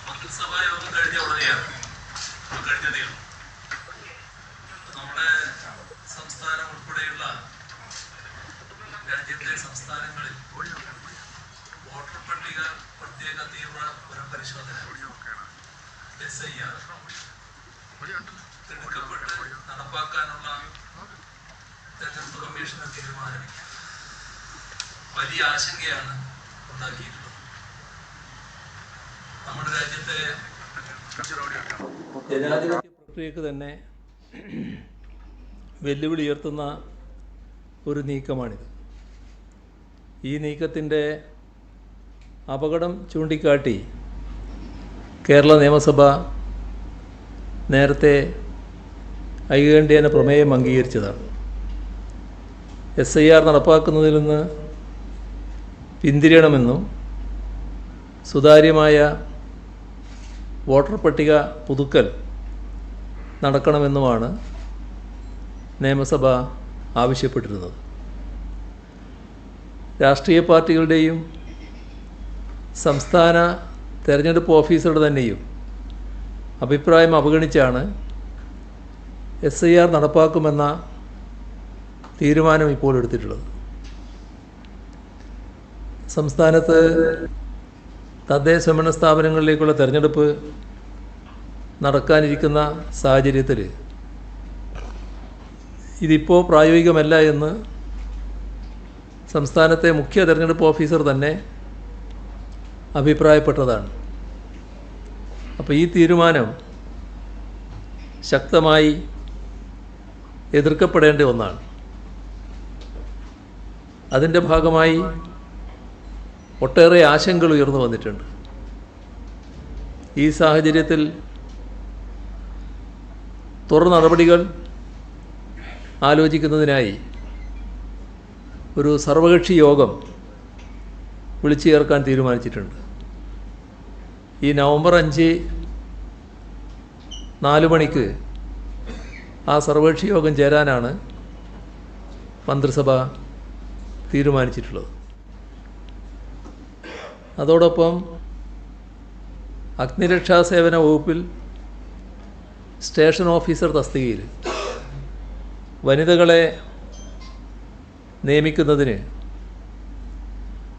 മന്ത്രിസഭാ യോഗം കഴിഞ്ഞ ഉടനെയാണ് കഴിഞ്ഞതേ ഉള്ളൂ. നമ്മുടെ സംസ്ഥാനം ഉൾപ്പെടെയുള്ള രാജ്യത്തെ സംസ്ഥാനങ്ങളിൽ വോട്ടർ പട്ടിക പ്രത്യേക തീവ്ര പുനഃപരിശോധന SIR എടുക്കപ്പെട്ട് നടപ്പാക്കാനുള്ള തെരഞ്ഞെടുപ്പ് കമ്മീഷന്റെ തീരുമാനം വലിയ ആശങ്കയാണ് ഉണ്ടാക്കിയിട്ടുള്ളത്. നമ്മുടെ രാജ്യത്തെ ജനാധിപത്യ പ്രക്രിയക്ക് തന്നെ വെല്ലുവിളി ഉയർത്തുന്ന ഒരു നീക്കമാണിത്. ഈ നീക്കത്തിൻ്റെ അപകടം ചൂണ്ടിക്കാട്ടി കേരള നിയമസഭ നേരത്തെ ഐകകണ്ഠ്യേന പ്രമേയം അംഗീകരിച്ചതാണ്. SIR നടപ്പാക്കുന്നതിൽ നിന്ന് പിന്തിരിയണമെന്നും സുതാര്യമായ വോട്ടർ പട്ടിക പുതുക്കൽ നടക്കണമെന്നുമാണ് നിയമസഭ ആവശ്യപ്പെട്ടിരുന്നത്. രാഷ്ട്രീയ പാർട്ടികളുടെയും സംസ്ഥാന തെരഞ്ഞെടുപ്പ് ഓഫീസറുടെ തന്നെയും അഭിപ്രായം അവഗണിച്ചാണ് SIR നടപ്പാക്കുമെന്ന തീരുമാനം ഇപ്പോൾ എടുത്തിട്ടുള്ളത്. സംസ്ഥാനത്ത് തദ്ദേശ സ്വയംഭരണ സ്ഥാപനങ്ങളിലേക്കുള്ള തെരഞ്ഞെടുപ്പ് നടക്കാനിരിക്കുന്ന സാഹചര്യത്തിൽ ഇതിപ്പോൾ പ്രായോഗികമല്ല എന്ന് സംസ്ഥാനത്തെ മുഖ്യ തെരഞ്ഞെടുപ്പ് ഓഫീസർ തന്നെ അഭിപ്രായപ്പെട്ടതാണ്. അപ്പോൾ ഈ തീരുമാനം ശക്തമായി എതിർക്കപ്പെടേണ്ട ഒന്നാണ്. അതിൻ്റെ ഭാഗമായി ഒട്ടേറെ ആശങ്കകൾ ഉയർന്നു വന്നിട്ടുണ്ട്. ഈ സാഹചര്യത്തിൽ തുടർ നടപടികൾ ആലോചിക്കുന്നതിനായി ഒരു സർവകക്ഷി യോഗം വിളിച്ചു ചേർക്കാൻ തീരുമാനിച്ചിട്ടുണ്ട്. ഈ നവംബർ 5 4 മണിക്ക് ആ സർവകക്ഷി യോഗം ചേരാനാണ് മന്ത്രിസഭ തീരുമാനിച്ചിട്ടുള്ളത്. അതോടൊപ്പം അഗ്നിരക്ഷാസേവന വകുപ്പിൽ സ്റ്റേഷൻ ഓഫീസർ തസ്തികയിൽ വനിതകളെ നിയമിക്കുന്നതിന്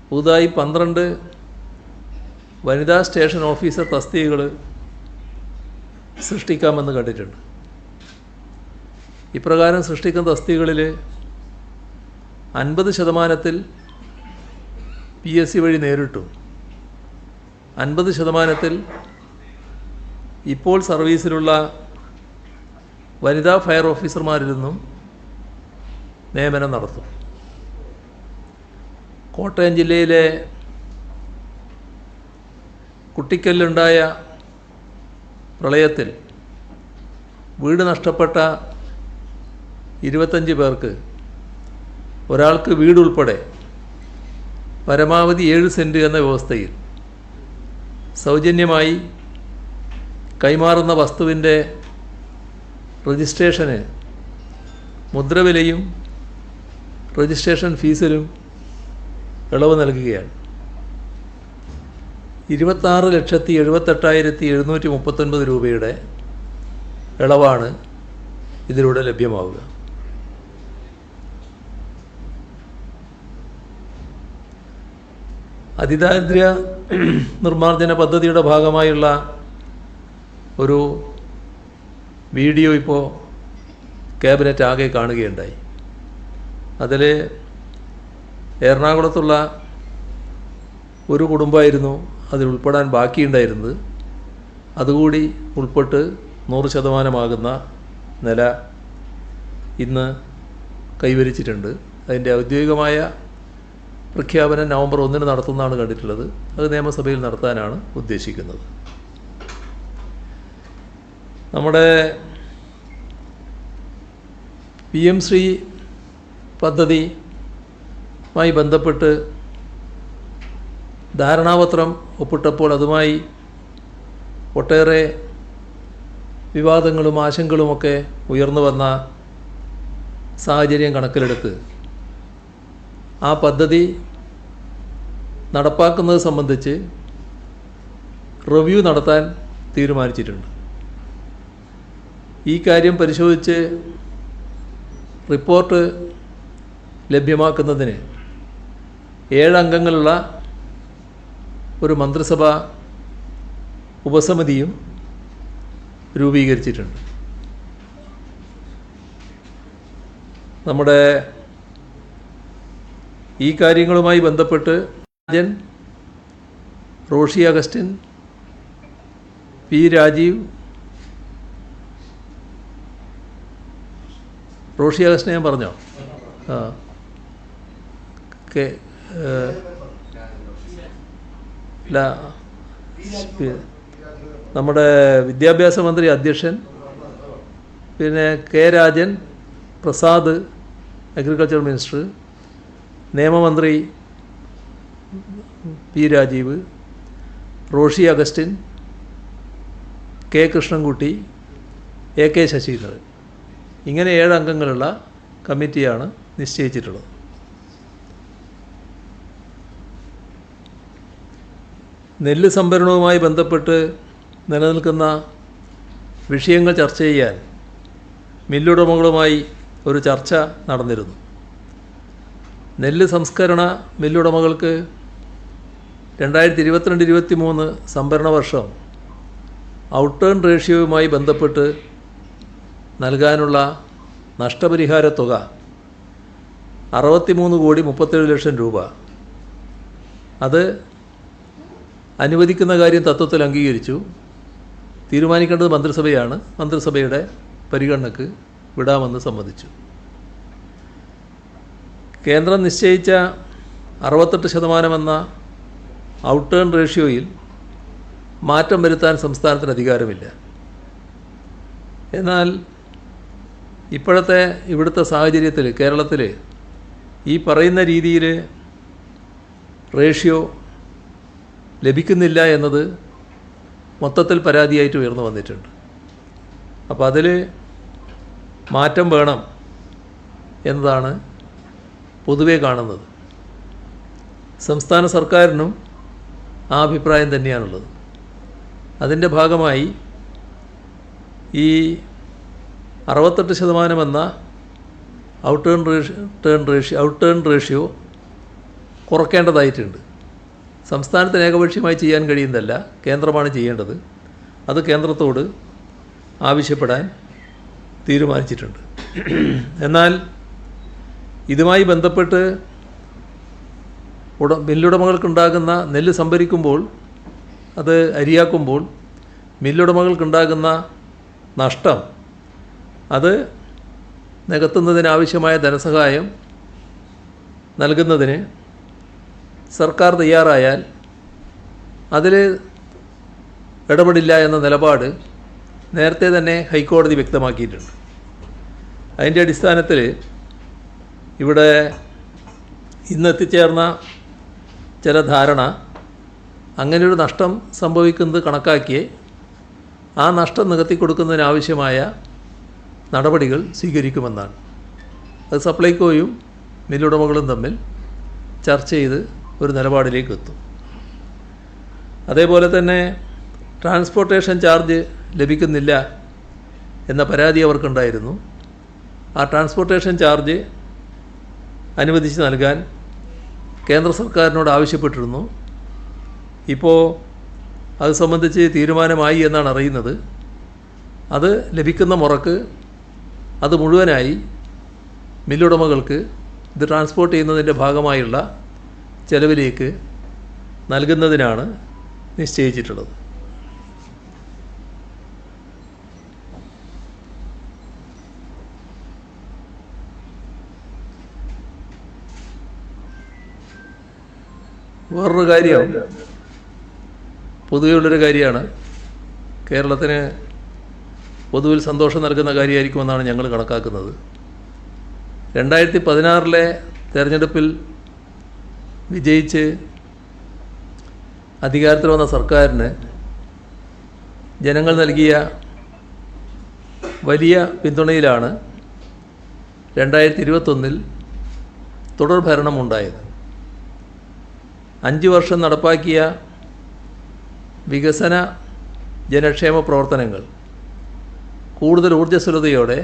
പുതുതായി 12 വനിതാ സ്റ്റേഷൻ ഓഫീസർ തസ്തികകൾ സൃഷ്ടിക്കാമെന്ന് കണ്ടിട്ടുണ്ട്. ഇപ്രകാരം സൃഷ്ടിക്കുന്ന തസ്തികകളിൽ 50% PSC വഴി നേരിട്ടും 50% ഇപ്പോൾ സർവീസിലുള്ള വനിതാ ഫയർ ഓഫീസർമാരിൽ നിന്നും നിയമനം നടത്തും. കോട്ടയം ജില്ലയിലെ കുട്ടിക്കല്ലുണ്ടായ പ്രളയത്തിൽ വീട് നഷ്ടപ്പെട്ട 25 പേർക്ക് ഒരാൾക്ക് വീടുൾപ്പെടെ പരമാവധി 7 സെൻറ്റ് എന്ന വ്യവസ്ഥയിൽ സൗജന്യമായി കൈമാറുന്ന വസ്തുവിൻ്റെ രജിസ്ട്രേഷന് മുദ്രവിലയും രജിസ്ട്രേഷൻ ഫീസിലും ഇളവ് നൽകുകയാണ്. 26,78,739 രൂപയുടെ ഇളവാണ് ഇതിലൂടെ ലഭ്യമാവുക. അതിദാരിദ്ര്യ നിർമ്മാർജ്ജന പദ്ധതിയുടെ ഭാഗമായുള്ള ഒരു വീഡിയോ ഇപ്പോൾ ക്യാബിനറ്റ് ആകെ കാണുകയുണ്ടായി. അതിൽ എറണാകുളത്തുള്ള ഒരു കുടുംബമായിരുന്നു അതിൽ ഉൾപ്പെടാൻ ബാക്കിയുണ്ടായിരുന്നത്. അതുകൂടി ഉൾപ്പെട്ട് 100% നില ഇന്ന് കൈവരിച്ചിട്ടുണ്ട്. അതിൻ്റെ ഔദ്യോഗികമായ പ്രഖ്യാപനം നവംബർ 1 നടത്തുന്നതാണ് കണ്ടിട്ടുള്ളത്. അത് നിയമസഭയിൽ നടത്താനാണ് ഉദ്ദേശിക്കുന്നത്. നമ്മുടെ PM ശ്രീ പദ്ധതിയുമായി ബന്ധപ്പെട്ട് ധാരണാപത്രം ഒപ്പിട്ടപ്പോൾ അതുമായി ഒട്ടേറെ വിവാദങ്ങളും ആശങ്കകളുമൊക്കെ ഉയർന്നു വന്ന സാഹചര്യം കണക്കിലെടുത്ത് ആ പദ്ധതി നടപ്പാക്കുന്നത് സംബന്ധിച്ച് റിവ്യൂ നടത്താൻ തീരുമാനിച്ചിട്ടുണ്ട്. ഈ കാര്യം പരിശോധിച്ച് റിപ്പോർട്ട് ലഭ്യമാക്കുന്നതിന് 7 അംഗങ്ങളുള്ള ഒരു മന്ത്രിസഭാ ഉപസമിതിയും രൂപീകരിച്ചിട്ടുണ്ട്. നമ്മുടെ ഈ കാര്യങ്ങളുമായി ബന്ധപ്പെട്ട് റോഷി അഗസ്റ്റിൻ, പി രാജീവ്, റോഷി അഗസ്റ്റിനെ ഞാൻ പറഞ്ഞോ? അല്ല, നമ്മുടെ വിദ്യാഭ്യാസ മന്ത്രി അധ്യക്ഷൻ, പിന്നെ K Rajan, Prasad agriculture minister, നിയമമന്ത്രി P Rajeev, Roshy Augustine, K Krishnankutty, A K Saseendran, ഇങ്ങനെ 7 അംഗങ്ങളുള്ള കമ്മിറ്റിയാണ് നിശ്ചയിച്ചിട്ടുള്ളത്. നെല്ല് സംഭരണവുമായി ബന്ധപ്പെട്ട് നിലനിൽക്കുന്ന വിഷയങ്ങൾ ചർച്ച ചെയ്യാൻ മില്ലുടമകളുമായി ഒരു ചർച്ച നടന്നിരുന്നു. നെല്ല് സംസ്കരണ മില്ലുടമകൾക്ക് 2022-23 സംഭരണ വർഷം ഔട്ടേൺ റേഷ്യോയുമായി ബന്ധപ്പെട്ട് നൽകാനുള്ള നഷ്ടപരിഹാര തുക 63,37,00,000 രൂപ. അത് അനുവദിക്കുന്ന കാര്യം തത്വത്തിൽ അംഗീകരിച്ചു. തീരുമാനിക്കേണ്ടത് മന്ത്രിസഭയാണ്. മന്ത്രിസഭയുടെ പരിഗണനയ്ക്ക് വിടാമെന്ന് സമ്മതിച്ചു. കേന്ദ്രം നിശ്ചയിച്ച 68% എന്ന ഔട്ടേൺ റേഷ്യോയിൽ മാറ്റം വരുത്താൻ സംസ്ഥാനത്തിന് അധികാരമില്ല. എന്നാൽ ഇപ്പോഴത്തെ ഇവിടുത്തെ സാഹചര്യത്തിൽ കേരളത്തിൽ ഈ പറയുന്ന രീതിയിൽ റേഷ്യോ ലഭിക്കുന്നില്ല എന്നത് മൊത്തത്തിൽ പരാതിയായിട്ട് ഉയർന്നു വന്നിട്ടുണ്ട്. അപ്പോൾ അതിൽ മാറ്റം വേണം എന്നതാണ് പൊതുവെ കാണുന്നത്. സംസ്ഥാന സർക്കാരിനും ആ അഭിപ്രായം തന്നെയാണുള്ളത്. അതിൻ്റെ ഭാഗമായി ഈ 68% എന്ന ഔട്ടേൺ റേഷ്യോ കുറയ്ക്കേണ്ടതായിട്ടുണ്ട്. സംസ്ഥാനത്തിന് ഏകപക്ഷീയമായി ചെയ്യാൻ കഴിയുന്നതല്ല, കേന്ദ്രമാണ് ചെയ്യേണ്ടത്. അത് കേന്ദ്രത്തോട് ആവശ്യപ്പെടാൻ തീരുമാനിച്ചിട്ടുണ്ട്. എന്നാൽ ഇതുമായി ബന്ധപ്പെട്ട് മില്ലുടമകൾക്കുണ്ടാകുന്ന നെല്ല് സംഭരിക്കുമ്പോൾ, അത് അരിയാക്കുമ്പോൾ മില്ലുടമകൾക്കുണ്ടാകുന്ന നഷ്ടം അത് നികത്തുന്നതിനാവശ്യമായ ധനസഹായം നൽകുന്നതിന് സർക്കാർ തയ്യാറായാൽ അതിൽ ഇടപെടില്ല എന്ന നിലപാട് നേരത്തെ തന്നെ ഹൈക്കോടതി വ്യക്തമാക്കിയിട്ടുണ്ട്. അതിൻ്റെ അടിസ്ഥാനത്തിൽ ഇവിടെ ഇന്നെത്തിച്ചേർന്ന ചില ധാരണ അങ്ങനെയൊരു നഷ്ടം സംഭവിക്കുന്നത് കണക്കാക്കി ആ നഷ്ടം നികത്തി കൊടുക്കുന്നതിനാവശ്യമായ നടപടികൾ സ്വീകരിക്കുമെന്നാണ്. അത് സപ്ലൈകോയും മില്ലുടമകളും തമ്മിൽ ചർച്ച ചെയ്ത് ഒരു നിലപാടിലേക്ക് എത്തും. അതേപോലെ തന്നെ ട്രാൻസ്പോർട്ടേഷൻ ചാർജ് ലഭിക്കുന്നില്ല എന്ന പരാതി അവർക്കുണ്ടായിരുന്നു. ആ ട്രാൻസ്പോർട്ടേഷൻ ചാർജ് അനുവദിച്ച് നൽകാൻ കേന്ദ്ര സർക്കാരിനോട് ആവശ്യപ്പെട്ടിരുന്നു. ഇപ്പോൾ അത് സംബന്ധിച്ച് തീരുമാനമായി എന്നാണ് അറിയുന്നത്. അത് ലഭിക്കുന്ന മുറക്ക് അത് മുഴുവനായി മില്ലുടമകൾക്ക് ഇത് ട്രാൻസ്പോർട്ട് ചെയ്യുന്നതിൻ്റെ ഭാഗമായുള്ള ചെലവിലേക്ക് നൽകുന്നതിനാണ് നിശ്ചയിച്ചിട്ടുള്ളത്. വേറൊരു കാര്യം, പൊതുവെയുള്ളൊരു കാര്യമാണ്, കേരളത്തിന് പൊതുവിൽ സന്തോഷം നൽകുന്ന കാര്യമായിരിക്കുമെന്നാണ് ഞങ്ങൾ കണക്കാക്കുന്നത്. 2016 തെരഞ്ഞെടുപ്പിൽ വിജയിച്ച് അധികാരത്തിൽ വന്ന സർക്കാരിന് ജനങ്ങൾ നൽകിയ വലിയ പിന്തുണയിലാണ് 2021 തുടർ ഭരണമുണ്ടായത്. 5 വർഷം നടപ്പാക്കിയ വികസന ജനക്ഷേമ പ്രവർത്തനങ്ങൾ കൂടുതൽ ഊർജ്ജസ്വലതയോടെ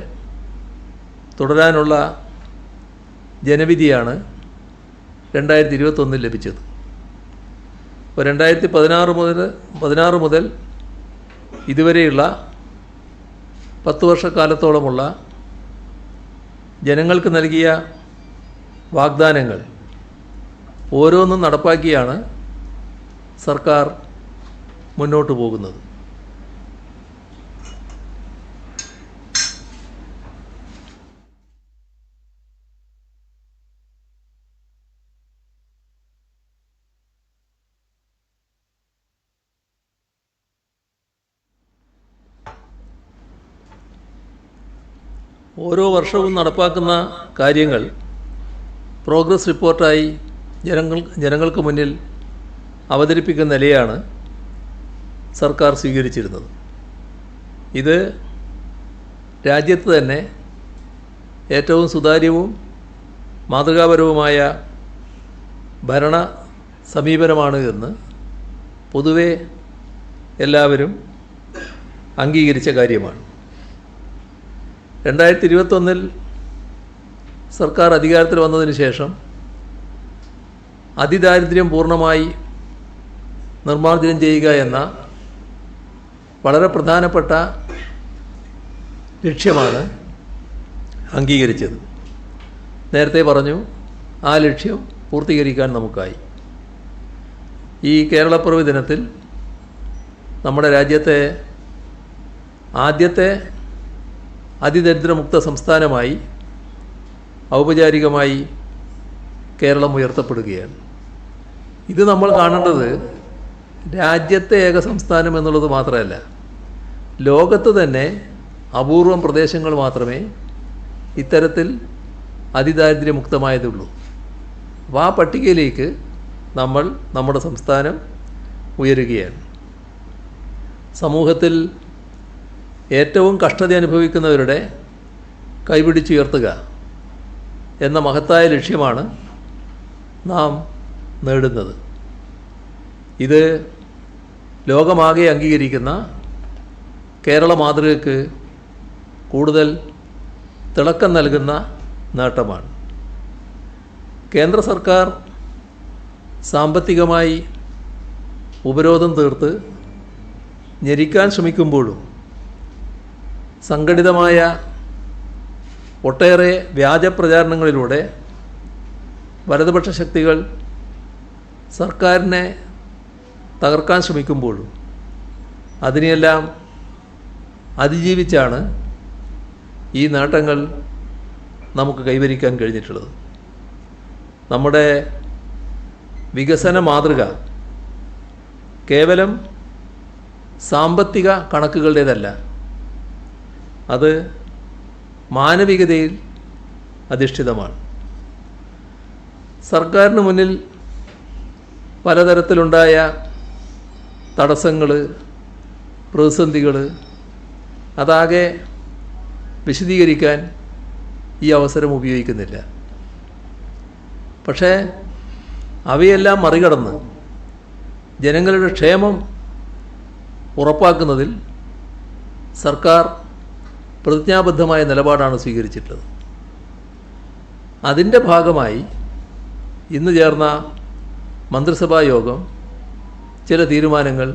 തുടരാനുള്ള ജനവിധിയാണ് 2021 ലഭിച്ചത്. അപ്പോൾ 2016 മുതൽ ഇതുവരെയുള്ള 10 വർഷക്കാലത്തോളമുള്ള ജനങ്ങൾക്ക് നൽകിയ വാഗ്ദാനങ്ങൾ ഓരോന്നും നടപ്പാക്കിയാണ് സർക്കാർ മുന്നോട്ട് പോകുന്നത്. ഓരോ വർഷവും നടപ്പാക്കുന്ന കാര്യങ്ങൾ പ്രോഗ്രസ് റിപ്പോർട്ടായി ജനങ്ങൾക്ക് മുന്നിൽ അവതരിപ്പിക്കുന്ന നിലയാണ് സർക്കാർ സ്വീകരിച്ചിരുന്നത്. ഇത് രാജ്യത്ത് തന്നെ ഏറ്റവും സുതാര്യവും മാതൃകാപരവുമായ ഭരണ സമീപനമാണ് എന്ന് പൊതുവെ എല്ലാവരും അംഗീകരിച്ച കാര്യമാണ്. 2021 സർക്കാർ അധികാരത്തിൽ വന്നതിന് ശേഷം അതിദാരിദ്ര്യം പൂർണ്ണമായി നിർമ്മാർജ്ജനം ചെയ്യുക എന്ന വളരെ പ്രധാനപ്പെട്ട ലക്ഷ്യമാണ് അംഗീകരിച്ചത്. നേരത്തെ പറഞ്ഞു, ആ ലക്ഷ്യം പൂർത്തീകരിക്കാൻ നമുക്കായി. ഈ കേരളപ്പിറവി ദിനത്തിൽ നമ്മുടെ രാജ്യത്തെ ആദ്യത്തെ അതിദരിദ്രമുക്ത സംസ്ഥാനമായി ഔപചാരികമായി കേരളം ഉയർത്തപ്പെടുകയാണ്. ഇത് നമ്മൾ കാണേണ്ടത് രാജ്യത്തെ ഏക സംസ്ഥാനം എന്നുള്ളത് മാത്രമല്ല, ലോകത്ത് തന്നെ അപൂർവം പ്രദേശങ്ങൾ മാത്രമേ ഇത്തരത്തിൽ അതിദാരിദ്ര്യമുക്തമായതുള്ളൂ. അപ്പോൾ ആ പട്ടികയിലേക്ക് നമ്മുടെ സംസ്ഥാനം ഉയരുകയാണ്. സമൂഹത്തിൽ ഏറ്റവും കഷ്ടത അനുഭവിക്കുന്നവരുടെ കൈപിടിച്ചുയർത്തുക എന്ന മഹത്തായ ലക്ഷ്യമാണ് നാം നേടുന്നത്. ഇത് ലോകമാകെ അംഗീകരിക്കുന്ന കേരള മാതൃകയ്ക്ക് കൂടുതൽ തിളക്കം നൽകുന്ന നേട്ടമാണ്. കേന്ദ്ര സർക്കാർ സാമ്പത്തികമായി ഉപരോധം തീർത്ത് ഞെരിക്കാൻ ശ്രമിക്കുമ്പോഴും സംഘടിതമായ ഒട്ടേറെ വ്യാജ പ്രചാരണങ്ങളിലൂടെ വലതുപക്ഷ ശക്തികൾ സർക്കാരിനെ തകർക്കാൻ ശ്രമിക്കുമ്പോഴും അതിനെയെല്ലാം അതിജീവിച്ചാണ് ഈ നേട്ടങ്ങൾ നമുക്ക് കൈവരിക്കാൻ കഴിഞ്ഞിട്ടുള്ളത്. നമ്മുടെ വികസന മാതൃക കേവലം സാമ്പത്തിക കണക്കുകളുടേതല്ല, അത് മാനവികതയിൽ അധിഷ്ഠിതമാണ്. സർക്കാരിന് മുന്നിൽ പലതരത്തിലുണ്ടായ തടസ്സങ്ങൾ, പ്രതിസന്ധികൾ അതാകെ വിശദീകരിക്കാൻ ഈ അവസരം ഉപയോഗിക്കുന്നില്ല. പക്ഷേ അവയെല്ലാം മറികടന്ന് ജനങ്ങളുടെ ക്ഷേമം ഉറപ്പാക്കുന്നതിൽ സർക്കാർ പ്രതിജ്ഞാബദ്ധമായ നിലപാടാണ് സ്വീകരിച്ചിട്ടുള്ളത്. അതിൻ്റെ ഭാഗമായി ഇന്ന് ചേർന്ന മന്ത്രിസഭാ യോഗം ചില തീരുമാനങ്ങൾ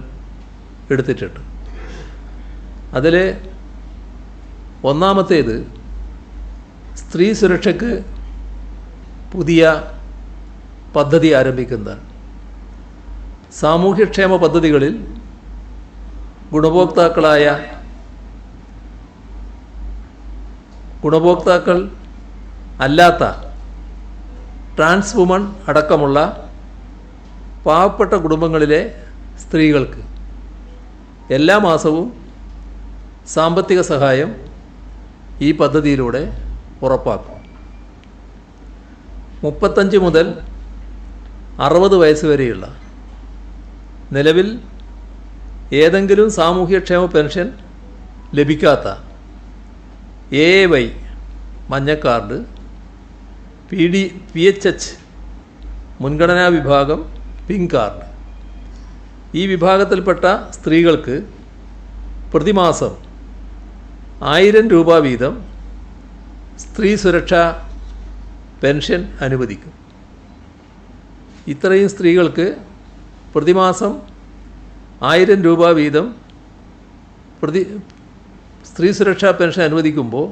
എടുത്തിട്ടുണ്ട്. അതിൽ ഒന്നാമത്തേത് സ്ത്രീ സുരക്ഷയ്ക്ക് പുതിയ പദ്ധതി ആരംഭിക്കുന്നതാണ്. സാമൂഹ്യക്ഷേമ പദ്ധതികളിൽ ഗുണഭോക്താക്കൾ അല്ലാത്ത ട്രാൻസ് വുമൺ അടക്കമുള്ള പാവപ്പെട്ട കുടുംബങ്ങളിലെ സ്ത്രീകൾക്ക് എല്ലാ മാസവും സാമ്പത്തിക സഹായം ഈ പദ്ധതിയിലൂടെ ഉറപ്പാക്കും. 35 മുതൽ 60 വയസ്സ് വരെയുള്ള നിലവിൽ ഏതെങ്കിലും സാമൂഹ്യക്ഷേമ പെൻഷൻ ലഭിക്കാത്ത AAY മഞ്ഞ കാർഡ്, PHH മുൻഗണനാ വിഭാഗം പിങ്ക് കാർഡ് ഈ വിഭാഗത്തിൽപ്പെട്ട സ്ത്രീകൾക്ക് പ്രതിമാസം 1000 രൂപ വീതം സ്ത്രീ സുരക്ഷാ പെൻഷൻ അനുവദിക്കും. ഇത്രയും സ്ത്രീകൾക്ക് പ്രതിമാസം 1000 രൂപ വീതം സ്ത്രീ സുരക്ഷാ പെൻഷൻ അനുവദിക്കുമ്പോൾ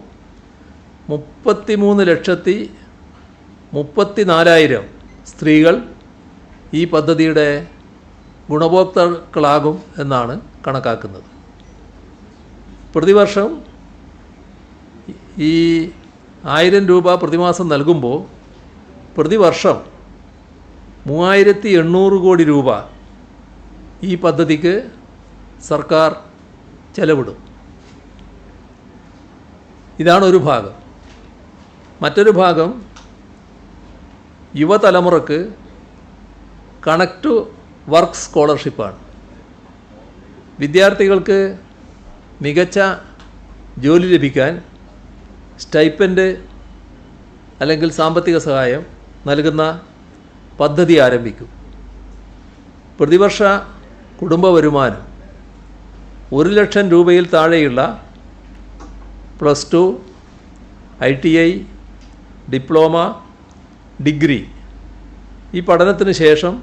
33,34,000 സ്ത്രീകൾ ഈ പദ്ധതിയുടെ ഗുണഭോക്താക്കളാകും എന്നാണ് കണക്കാക്കുന്നത്. പ്രതിവർഷം ഈ 1000 രൂപ പ്രതിമാസം നൽകുമ്പോൾ പ്രതിവർഷം 3800 കോടി രൂപ ഈ പദ്ധതിക്ക് സർക്കാർ ചെലവിടും. ഇതാണ് ഒരു ഭാഗം. മറ്റൊരു ഭാഗം യുവതലമുറക്ക് കണക്ട് ടു വർക്ക് സ്കോളർഷിപ്പാണ്. വിദ്യാർത്ഥികൾക്ക് മികച്ച ജോലി ലഭിക്കാൻ സ്റ്റൈപ്പൻഡ് അല്ലെങ്കിൽ സാമ്പത്തിക സഹായം നൽകുന്ന പദ്ധതി ആരംഭിക്കും. പ്രതിവർഷ കുടുംബ വരുമാനം 1,00,000 രൂപയിൽ താഴെയുള്ള +2, ITI, ഡിപ്ലോമ, ഡിഗ്രി ഈ പഠനത്തിന് ശേഷം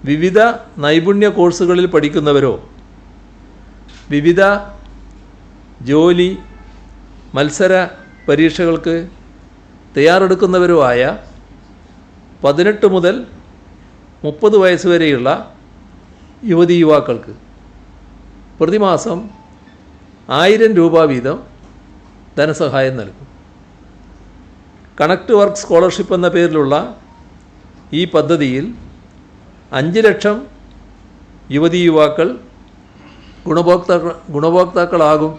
വിവിധ നൈപുണ്യ കോഴ്സുകളിൽ പഠിക്കുന്നവരോ വിവിധ ജോലി മത്സര പരീക്ഷകൾക്ക് തയ്യാറെടുക്കുന്നവരോ ആയ 18 മുതൽ 30 വയസ്സ് വരെയുള്ള യുവതി യുവാക്കൾക്ക് പ്രതിമാസം 1000 രൂപ വീതം ധനസഹായം നൽകും. കണക്ട് വർക്ക് സ്കോളർഷിപ്പ് എന്ന പേരിലുള്ള ഈ പദ്ധതിയിൽ 5 ലക്ഷം യുവതി യുവാക്കൾ ഗുണഭോക്താക്കളാകും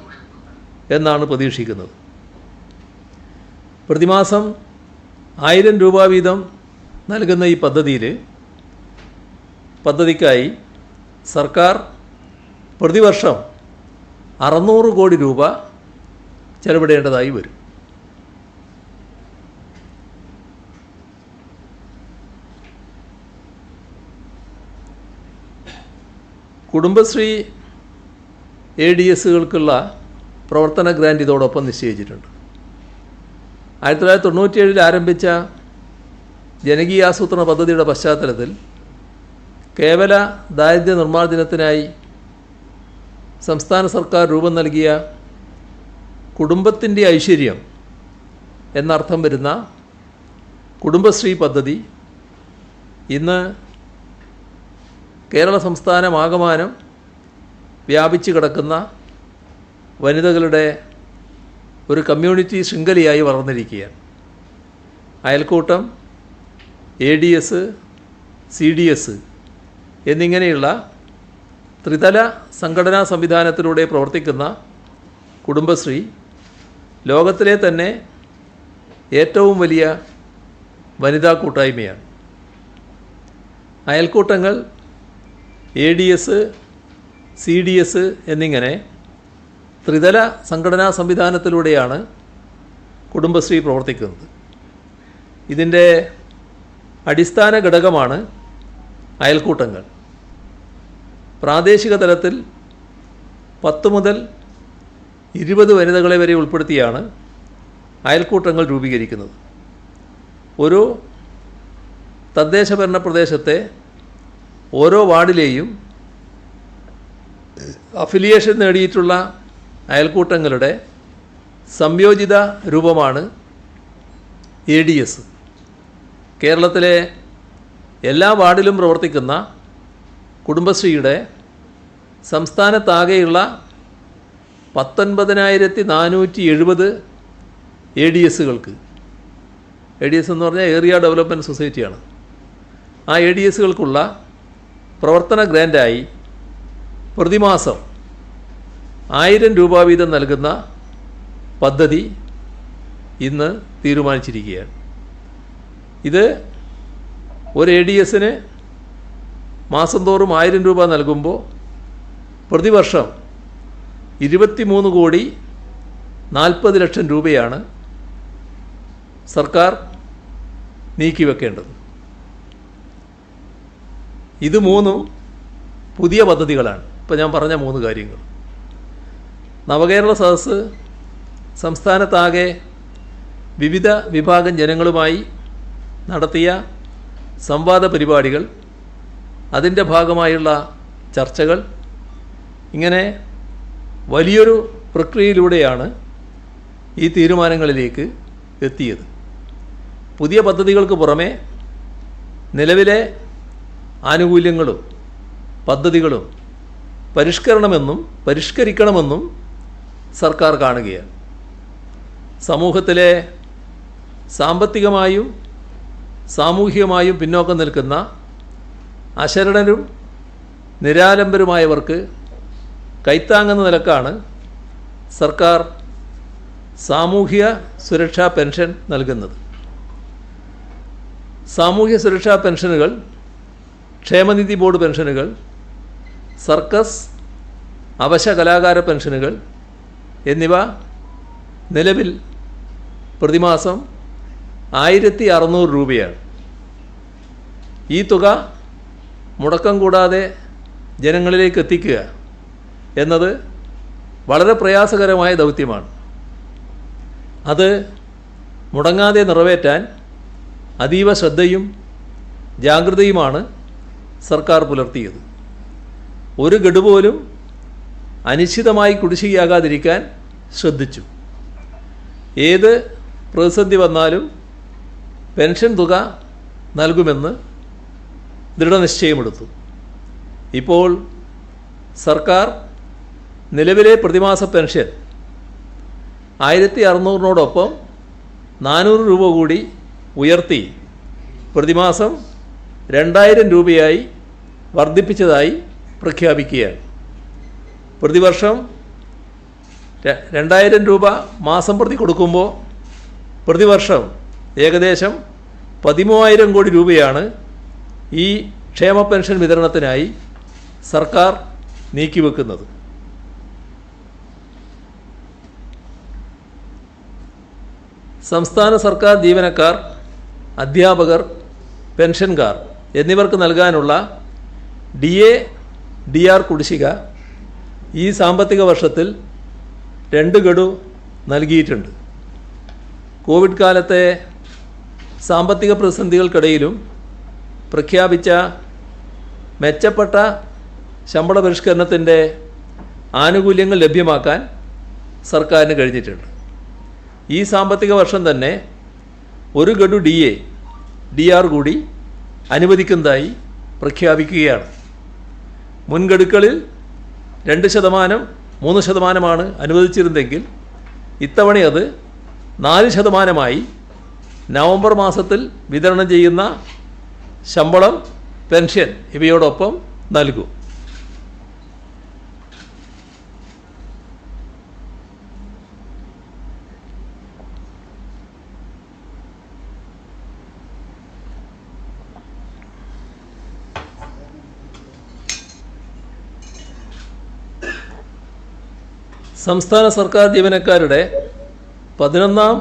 എന്നാണ് പ്രതീക്ഷിക്കുന്നത്. പ്രതിമാസം 1000 രൂപ വീതം നൽകുന്ന ഈ പദ്ധതിക്കായി സർക്കാർ പ്രതിവർഷം 600 കോടി രൂപ ചെലവിടേണ്ടതായി വരും. കുടുംബശ്രീ ADSകൾക്കുള്ള പ്രവർത്തന ഗ്രാൻഡ് ഇതോടൊപ്പം നിശ്ചയിച്ചിട്ടുണ്ട്. 1997 ആരംഭിച്ച ജനകീയാസൂത്രണ പദ്ധതിയുടെ പശ്ചാത്തലത്തിൽ കേവല ദാരിദ്ര്യ നിർമ്മാർജ്ജനത്തിനായി സംസ്ഥാന സർക്കാർ രൂപം നൽകിയ കുടുംബത്തിൻ്റെ ഐശ്വര്യം എന്നർത്ഥം വരുന്ന കുടുംബശ്രീ പദ്ധതി ഇന്ന് കേരള സംസ്ഥാനമാകമാനം വ്യാപിച്ചു കിടക്കുന്ന വനിതകളുടെ ഒരു കമ്മ്യൂണിറ്റി ശൃംഖലയായി വളർന്നിരിക്കുകയാണ്. അയൽക്കൂട്ടം, ADS, CDS എന്നിങ്ങനെയുള്ള ത്രിതല സംഘടനാ സംവിധാനത്തിലൂടെ പ്രവർത്തിക്കുന്ന കുടുംബശ്രീ ലോകത്തിലെ തന്നെ ഏറ്റവും വലിയ വനിതാ കൂട്ടായ്മയാണ്. അയൽക്കൂട്ടങ്ങൾ, ADS, CDS എന്നിങ്ങനെ ത്രിതല സംഘടനാ സംവിധാനത്തിലൂടെയാണ് കുടുംബശ്രീ പ്രവർത്തിക്കുന്നത്. ഇതിൻ്റെ അടിസ്ഥാന ഘടകമാണ് അയൽക്കൂട്ടങ്ങൾ. പ്രാദേശിക തലത്തിൽ 10 മുതൽ 20 വനിതകളെ വരെ ഉൾപ്പെടുത്തിയാണ് അയൽക്കൂട്ടങ്ങൾ രൂപീകരിക്കുന്നത്. ഒരു തദ്ദേശഭരണ പ്രദേശത്തെ ഓരോ വാർഡിലെയും അഫിലിയേഷൻ നേടിയിട്ടുള്ള അയൽക്കൂട്ടങ്ങളുടെ സംയോജിത രൂപമാണ് ADS. കേരളത്തിലെ എല്ലാ വാർഡിലും പ്രവർത്തിക്കുന്ന കുടുംബശ്രീയുടെ സംസ്ഥാനത്താകെയുള്ള 19,470 ADSകൾക്ക്, ADS എന്ന് പറഞ്ഞാൽ ഏരിയ ഡെവലപ്മെൻറ്റ് സൊസൈറ്റിയാണ്, ആ ADSകൾക്കുള്ള പ്രവർത്തന ഗ്രാൻഡായി പ്രതിമാസം 1000 രൂപ വീതം നൽകുന്ന പദ്ധതി ഇന്ന് തീരുമാനിച്ചിരിക്കുകയാണ്. ഇത് ഒരു ADSന് മാസം തോറും 1000 രൂപ നൽകുമ്പോൾ പ്രതിവർഷം 23,40,00,000 രൂപയാണ് സർക്കാർ നീക്കിവെക്കേണ്ടത്. ഇത് മൂന്നും പുതിയ പദ്ധതികളാണ് ഇപ്പോൾ ഞാൻ പറഞ്ഞ 3 കാര്യങ്ങൾ. നവകേരള സദസ്സ് സംസ്ഥാനത്താകെ വിവിധ വിഭാഗം ജനങ്ങളുമായി നടത്തിയ സംവാദ പരിപാടികൾ, അതിൻ്റെ ഭാഗമായുള്ള ചർച്ചകൾ, ഇങ്ങനെ വലിയൊരു പ്രക്രിയയിലൂടെയാണ് ഈ തീരുമാനങ്ങളിലേക്ക് എത്തിയത്. പുതിയ പദ്ധതികൾക്ക് പുറമെ നിലവിലെ ആനുകൂല്യങ്ങളും പദ്ധതികളും പരിഷ്കരിക്കണമെന്നും സർക്കാർ കാണുകയാണ്. സമൂഹത്തിലെ സാമ്പത്തികമായും സാമൂഹികമായും പിന്നോക്കം നിൽക്കുന്ന അശരണരും നിരാലംബരുമായവർക്ക് കൈത്താങ്ങുന്ന നിലക്കാണ് സർക്കാർ സാമൂഹ്യ സുരക്ഷാ പെൻഷൻ നൽകുന്നത്. സാമൂഹ്യ സുരക്ഷാ പെൻഷനുകൾ, ക്ഷേമനിധി ബോർഡ് പെൻഷനുകൾ, സർക്കസ്, അവശ കലാകാര പെൻഷനുകൾ എന്നിവ നിലവിൽ പ്രതിമാസം 1600 രൂപയാണ്. ഈ തുക മുടക്കം കൂടാതെ ജനങ്ങളിലേക്ക് എത്തിക്കുക എന്നത് വളരെ പ്രയാസകരമായ ദൗത്യമാണ്. അത് മുടങ്ങാതെ നിറവേറ്റാൻ അതീവ ശ്രദ്ധയും ജാഗ്രതയുമാണ് സർക്കാർ പുലർത്തിയത്. ഒരു ഗഡു പോലും അനിശ്ചിതമായി കുടിശ്ശികയാകാതിരിക്കാൻ ശ്രദ്ധിച്ചു. ഏത് പ്രതിസന്ധി വന്നാലും പെൻഷൻ തുക നൽകുമെന്ന് ദൃഢനിശ്ചയമെടുത്തു. ഇപ്പോൾ സർക്കാർ നിലവിലെ പ്രതിമാസ പെൻഷൻ 1600-നോടൊപ്പം 400 രൂപ കൂടി ഉയർത്തി പ്രതിമാസം 2000 രൂപയായി വർദ്ധിപ്പിച്ചതായി പ്രഖ്യാപിക്കുകയാണ്. പ്രതിവർഷം 2000 രൂപ മാസം പ്രതി കൊടുക്കുമ്പോൾ പ്രതിവർഷം ഏകദേശം 13,000 കോടി രൂപയാണ് ഈ ക്ഷേമ പെൻഷൻ വിതരണത്തിനായി സർക്കാർ നീക്കിവെക്കുന്നത്. സംസ്ഥാന സർക്കാർ ജീവനക്കാർ, അധ്യാപകർ, പെൻഷൻകാർ എന്നിവർക്ക് നൽകാനുള്ള DA, DR കുടിശ്ശിക ഈ സാമ്പത്തിക വർഷത്തിൽ 2 ഗഡു നൽകിയിട്ടുണ്ട്. കോവിഡ് കാലത്തെ സാമ്പത്തിക പ്രതിസന്ധികൾക്കിടയിലും പ്രഖ്യാപിച്ച മെച്ചപ്പെട്ട ശമ്പള പരിഷ്കരണത്തിൻ്റെ ആനുകൂല്യങ്ങൾ ലഭ്യമാക്കാൻ സർക്കാരിന് കഴിഞ്ഞിട്ടുണ്ട്. ഈ സാമ്പത്തിക വർഷം തന്നെ 1 ഗഡു DA, DR കൂടി അനുവദിക്കുന്നതായി പ്രഖ്യാപിക്കുകയാണ്. മുൻഗഡുക്കളിൽ 2%, 3% അനുവദിച്ചിരുന്നെങ്കിൽ ഇത്തവണ അത് 4% നവംബർ മാസത്തിൽ വിതരണം ചെയ്യുന്ന ശമ്പളം, പെൻഷൻ ഇവയോടൊപ്പം നൽകും. സംസ്ഥാന സർക്കാർ ജീവനക്കാരുടെ 11ാം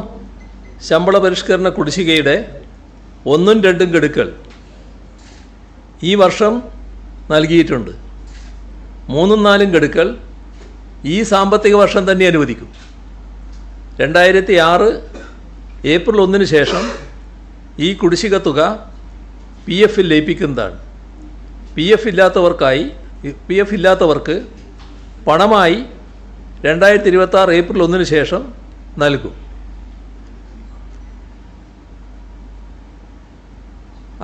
ശമ്പള പരിഷ്കരണ കുടിശ്ശികയുടെ 1ഉം 2ഉം ഗഡുക്കൾ ഈ വർഷം നൽകിയിട്ടുണ്ട്. 3ഉം 4ഉം ഗഡുക്കൾ ഈ സാമ്പത്തിക വർഷം തന്നെ അനുവദിക്കും. 2006 ഏപ്രിൽ 1-ന് ശേഷം ഈ കുടിശ്ശിക തുക PF-ൽ ലയിപ്പിക്കുന്നതാണ്. PF ഇല്ലാത്തവർക്ക് പണമായി 2026 ഏപ്രിൽ 1-ന് ശേഷം നൽകും.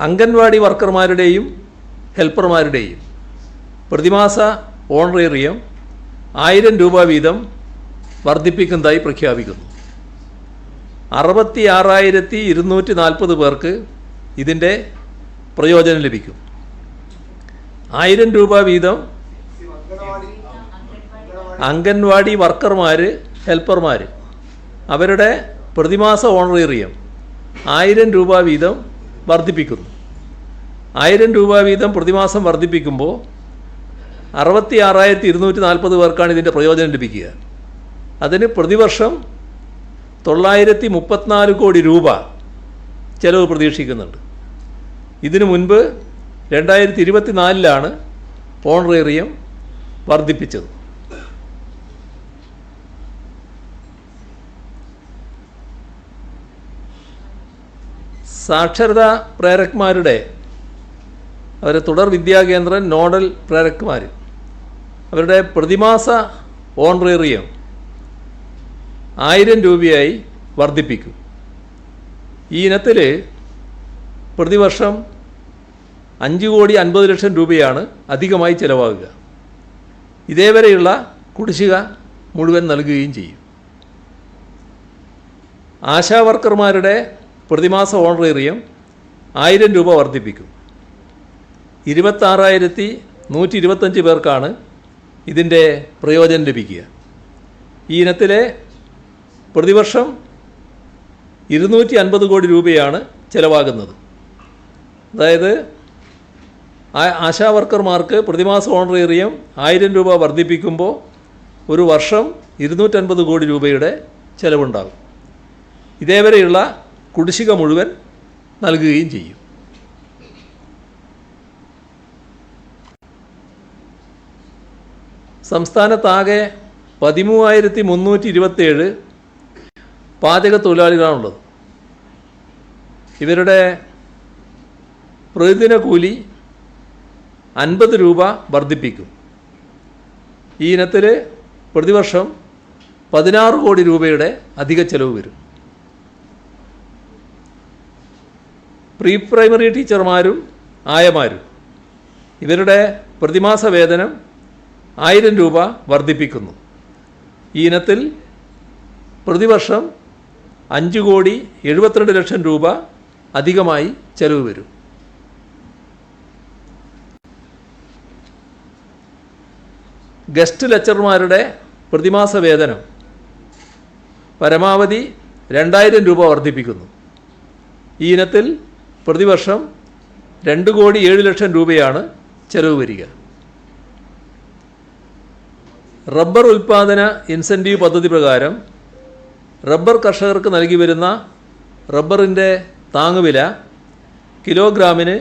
അംഗൻവാടി വർക്കർമാരുടെയും ഹെൽപ്പർമാരുടെയും പ്രതിമാസ ഓണറേറിയം 1000 രൂപ വീതം വർദ്ധിപ്പിക്കുന്നതായി പ്രഖ്യാപിക്കുന്നു. 66,240 പേർക്ക് ഇതിൻ്റെ പ്രയോജനം ലഭിക്കും. 1000 രൂപ വീതം അംഗൻവാടി വർക്കർമാർ, ഹെൽപ്പർമാർ അവരുടെ പ്രതിമാസ ഓണറേറിയം 1000 രൂപ വീതം വർദ്ധിപ്പിക്കുന്നു. 1000 രൂപ വീതം പ്രതിമാസം വർദ്ധിപ്പിക്കുമ്പോൾ 66,240 പേർക്കാണ് ഇതിൻ്റെ പ്രയോജനം ലഭിക്കുക. അതിന് പ്രതിവർഷം 934 കോടി രൂപ ചെലവ് പ്രതീക്ഷിക്കുന്നുണ്ട്. ഇതിനു മുൻപ് 2024-ലാണ് ഓണറേറിയം വർദ്ധിപ്പിച്ചത്. സാക്ഷരതാ പ്രേരക്മാരുടെ അവരെ തുടർ വിദ്യാകേന്ദ്ര നോഡൽ പ്രേരക്മാർ അവരുടെ പ്രതിമാസ ഓണറേറിയം 1000 രൂപയായി വർദ്ധിപ്പിക്കും. ഈ ഇനത്തിൽ പ്രതിവർഷം 5,50,00,000 രൂപയാണ് അധികമായി ചിലവാകുക. ഇതേവരെയുള്ള കുടിശ്ശിക മുഴുവൻ നൽകുകയും ചെയ്യും. ആശാവർക്കർമാരുടെ പ്രതിമാസ ഓണറേറിയം 1000 രൂപ വർദ്ധിപ്പിക്കും. 26,125 പേർക്കാണ് ഇതിൻ്റെ പ്രയോജനം ലഭിക്കുക. ഈ ഇനത്തിലെ പ്രതിവർഷം 250 കോടി രൂപയാണ് ചിലവാകുന്നത്. അതായത് ആശാവർക്കർമാർക്ക് പ്രതിമാസ ഓണറേറിയം 1000 രൂപ വർദ്ധിപ്പിക്കുമ്പോൾ ഒരു വർഷം 250 കോടി രൂപയുടെ ചിലവുണ്ടാകും. ഇതേവരെയുള്ള കുടിശ്ശിക മുഴുവൻ നൽകുകയും ചെയ്യും. സംസ്ഥാനത്താകെ 13,327 പാചക തൊഴിലാളികളാണുള്ളത്. ഇവരുടെ പ്രതിദിന കൂലി 50 രൂപ വർദ്ധിപ്പിക്കും. ഈ ഇനത്തിൽ പ്രതിവർഷം 16 കോടി രൂപയുടെ അധിക ചെലവ് വരും. പ്രീ പ്രൈമറി ടീച്ചർമാരും ആയമാരും ഇവരുടെ പ്രതിമാസ വേതനം 1000 രൂപ വർദ്ധിപ്പിക്കുന്നു. ഈ ഇനത്തിൽ പ്രതിവർഷം 5,72,00,000 രൂപ അധികമായി ചെലവ് വരും. ഗസ്റ്റ് ലെക്ചർമാരുടെ പ്രതിമാസ വേതനം പരമാവധി 2,000 രൂപ വർദ്ധിപ്പിക്കുന്നു. ഈ ഇനത്തിൽ പ്രതിവർഷം 2,07,00,000 രൂപയാണ് ചെലവ് വരിക. റബ്ബർ ഉൽപ്പാദന ഇൻസെൻറ്റീവ് പദ്ധതി പ്രകാരം റബ്ബർ കർഷകർക്ക് നൽകി വരുന്ന റബ്ബറിൻ്റെ താങ്ങുവില കിലോഗ്രാമിന്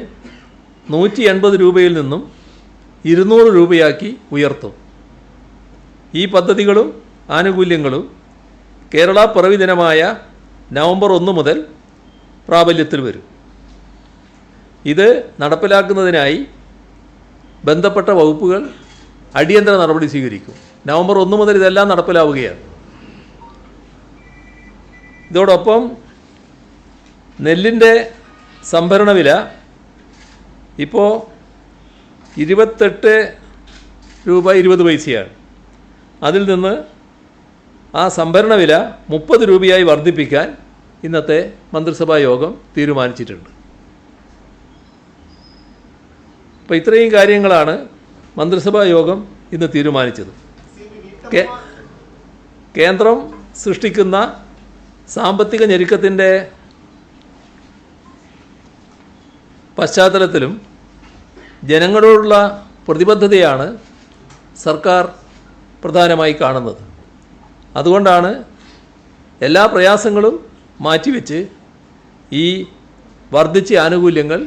180 രൂപയിൽ നിന്നും 200 രൂപയാക്കി ഉയർത്തും. ഈ പദ്ധതികളും ആനുകൂല്യങ്ങളും കേരള പിറവി ദിനമായ നവംബർ 1 മുതൽ പ്രാബല്യത്തിൽ വരും. ഇത് നടപ്പിലാക്കുന്നതിനായി ബന്ധപ്പെട്ട വകുപ്പുകൾ അടിയന്തര നടപടി സ്വീകരിക്കും. നവംബർ 1 മുതൽ ഇതെല്ലാം നടപ്പിലാവുകയാണ്. ഇതോടൊപ്പം നെല്ലിൻ്റെ സംഭരണ വില ഇപ്പോൾ 28 രൂപ 20 പൈസയാണ്. അതിൽ നിന്ന് ആ സംഭരണ വില 30 രൂപയായി വർദ്ധിപ്പിക്കാൻ ഇന്നത്തെ മന്ത്രിസഭാ യോഗം തീരുമാനിച്ചിട്ടുണ്ട്. അപ്പോൾ ഇത്രയും കാര്യങ്ങളാണ് മന്ത്രിസഭാ യോഗം ഇന്ന് തീരുമാനിച്ചത്. കേന്ദ്രം സൃഷ്ടിക്കുന്ന സാമ്പത്തിക ഞെരുക്കത്തിൻ്റെ പശ്ചാത്തലത്തിലും ജനങ്ങളോടുള്ള പ്രതിബദ്ധതയാണ് സർക്കാർ പ്രധാനമായി കാണുന്നത്. അതുകൊണ്ടാണ് എല്ലാ പ്രയാസങ്ങളും മാറ്റിവെച്ച് ഈ വർദ്ധിച്ച ആനുകൂല്യങ്ങൾ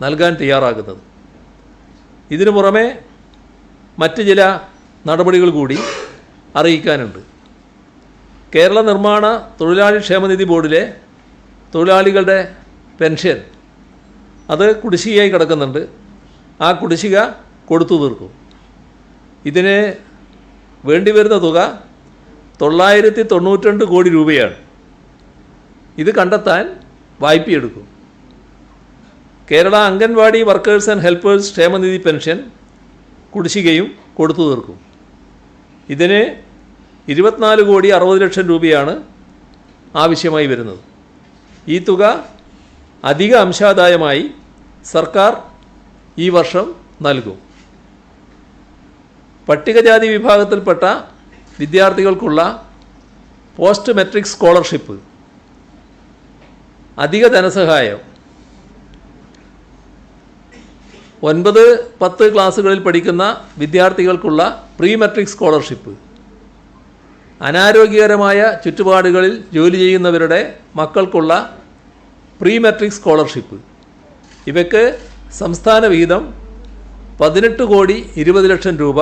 നൽകാൻ തയ്യാറാകുന്നത്. ഇതിനു പുറമെ മറ്റ് ചില നടപടികൾ കൂടി അറിയിക്കാനുണ്ട്. കേരള നിർമ്മാണ തൊഴിലാളി ക്ഷേമനിധി ബോർഡിലെ തൊഴിലാളികളുടെ പെൻഷൻ അത് കുടിശ്ശികയായി കിടക്കുന്നുണ്ട്. ആ കുടിശ്ശിക കൊടുത്തു തീർക്കും. ഇതിന് വേണ്ടിവരുന്ന തുക 992 കോടി രൂപയാണ്. ഇത് കണ്ടെത്താൻ വായ്പയെടുക്കും. Kerala anganwadi workers and helpers ക്ഷേമനിധി പെൻഷൻ കുടിശ്ശികയും കൊടുത്തു തീർക്കും. ഇതിന് 24,60,00,000 രൂപയാണ് ആവശ്യമായി വരുന്നത്. ഈ തുക അധിക അംശാദായമായി സർക്കാർ ഈ വർഷം നൽകും. പട്ടികജാതി വിഭാഗത്തിൽപ്പെട്ട വിദ്യാർത്ഥികൾക്കുള്ള പോസ്റ്റ് മെട്രിക് സ്കോളർഷിപ്പ്, അധിക ധനസഹായം, 9-10 ക്ലാസ്സുകളിൽ പഠിക്കുന്ന വിദ്യാർത്ഥികൾക്കുള്ള പ്രീ മെട്രിക് സ്കോളർഷിപ്പ്, അനാരോഗ്യകരമായ ചുറ്റുപാടുകളിൽ ജോലി ചെയ്യുന്നവരുടെ മക്കൾക്കുള്ള പ്രീ മെട്രിക് സ്കോളർഷിപ്പ്, ഇവയ്ക്ക് സംസ്ഥാന വിഹിതം 18 കോടി 20 ലക്ഷം രൂപ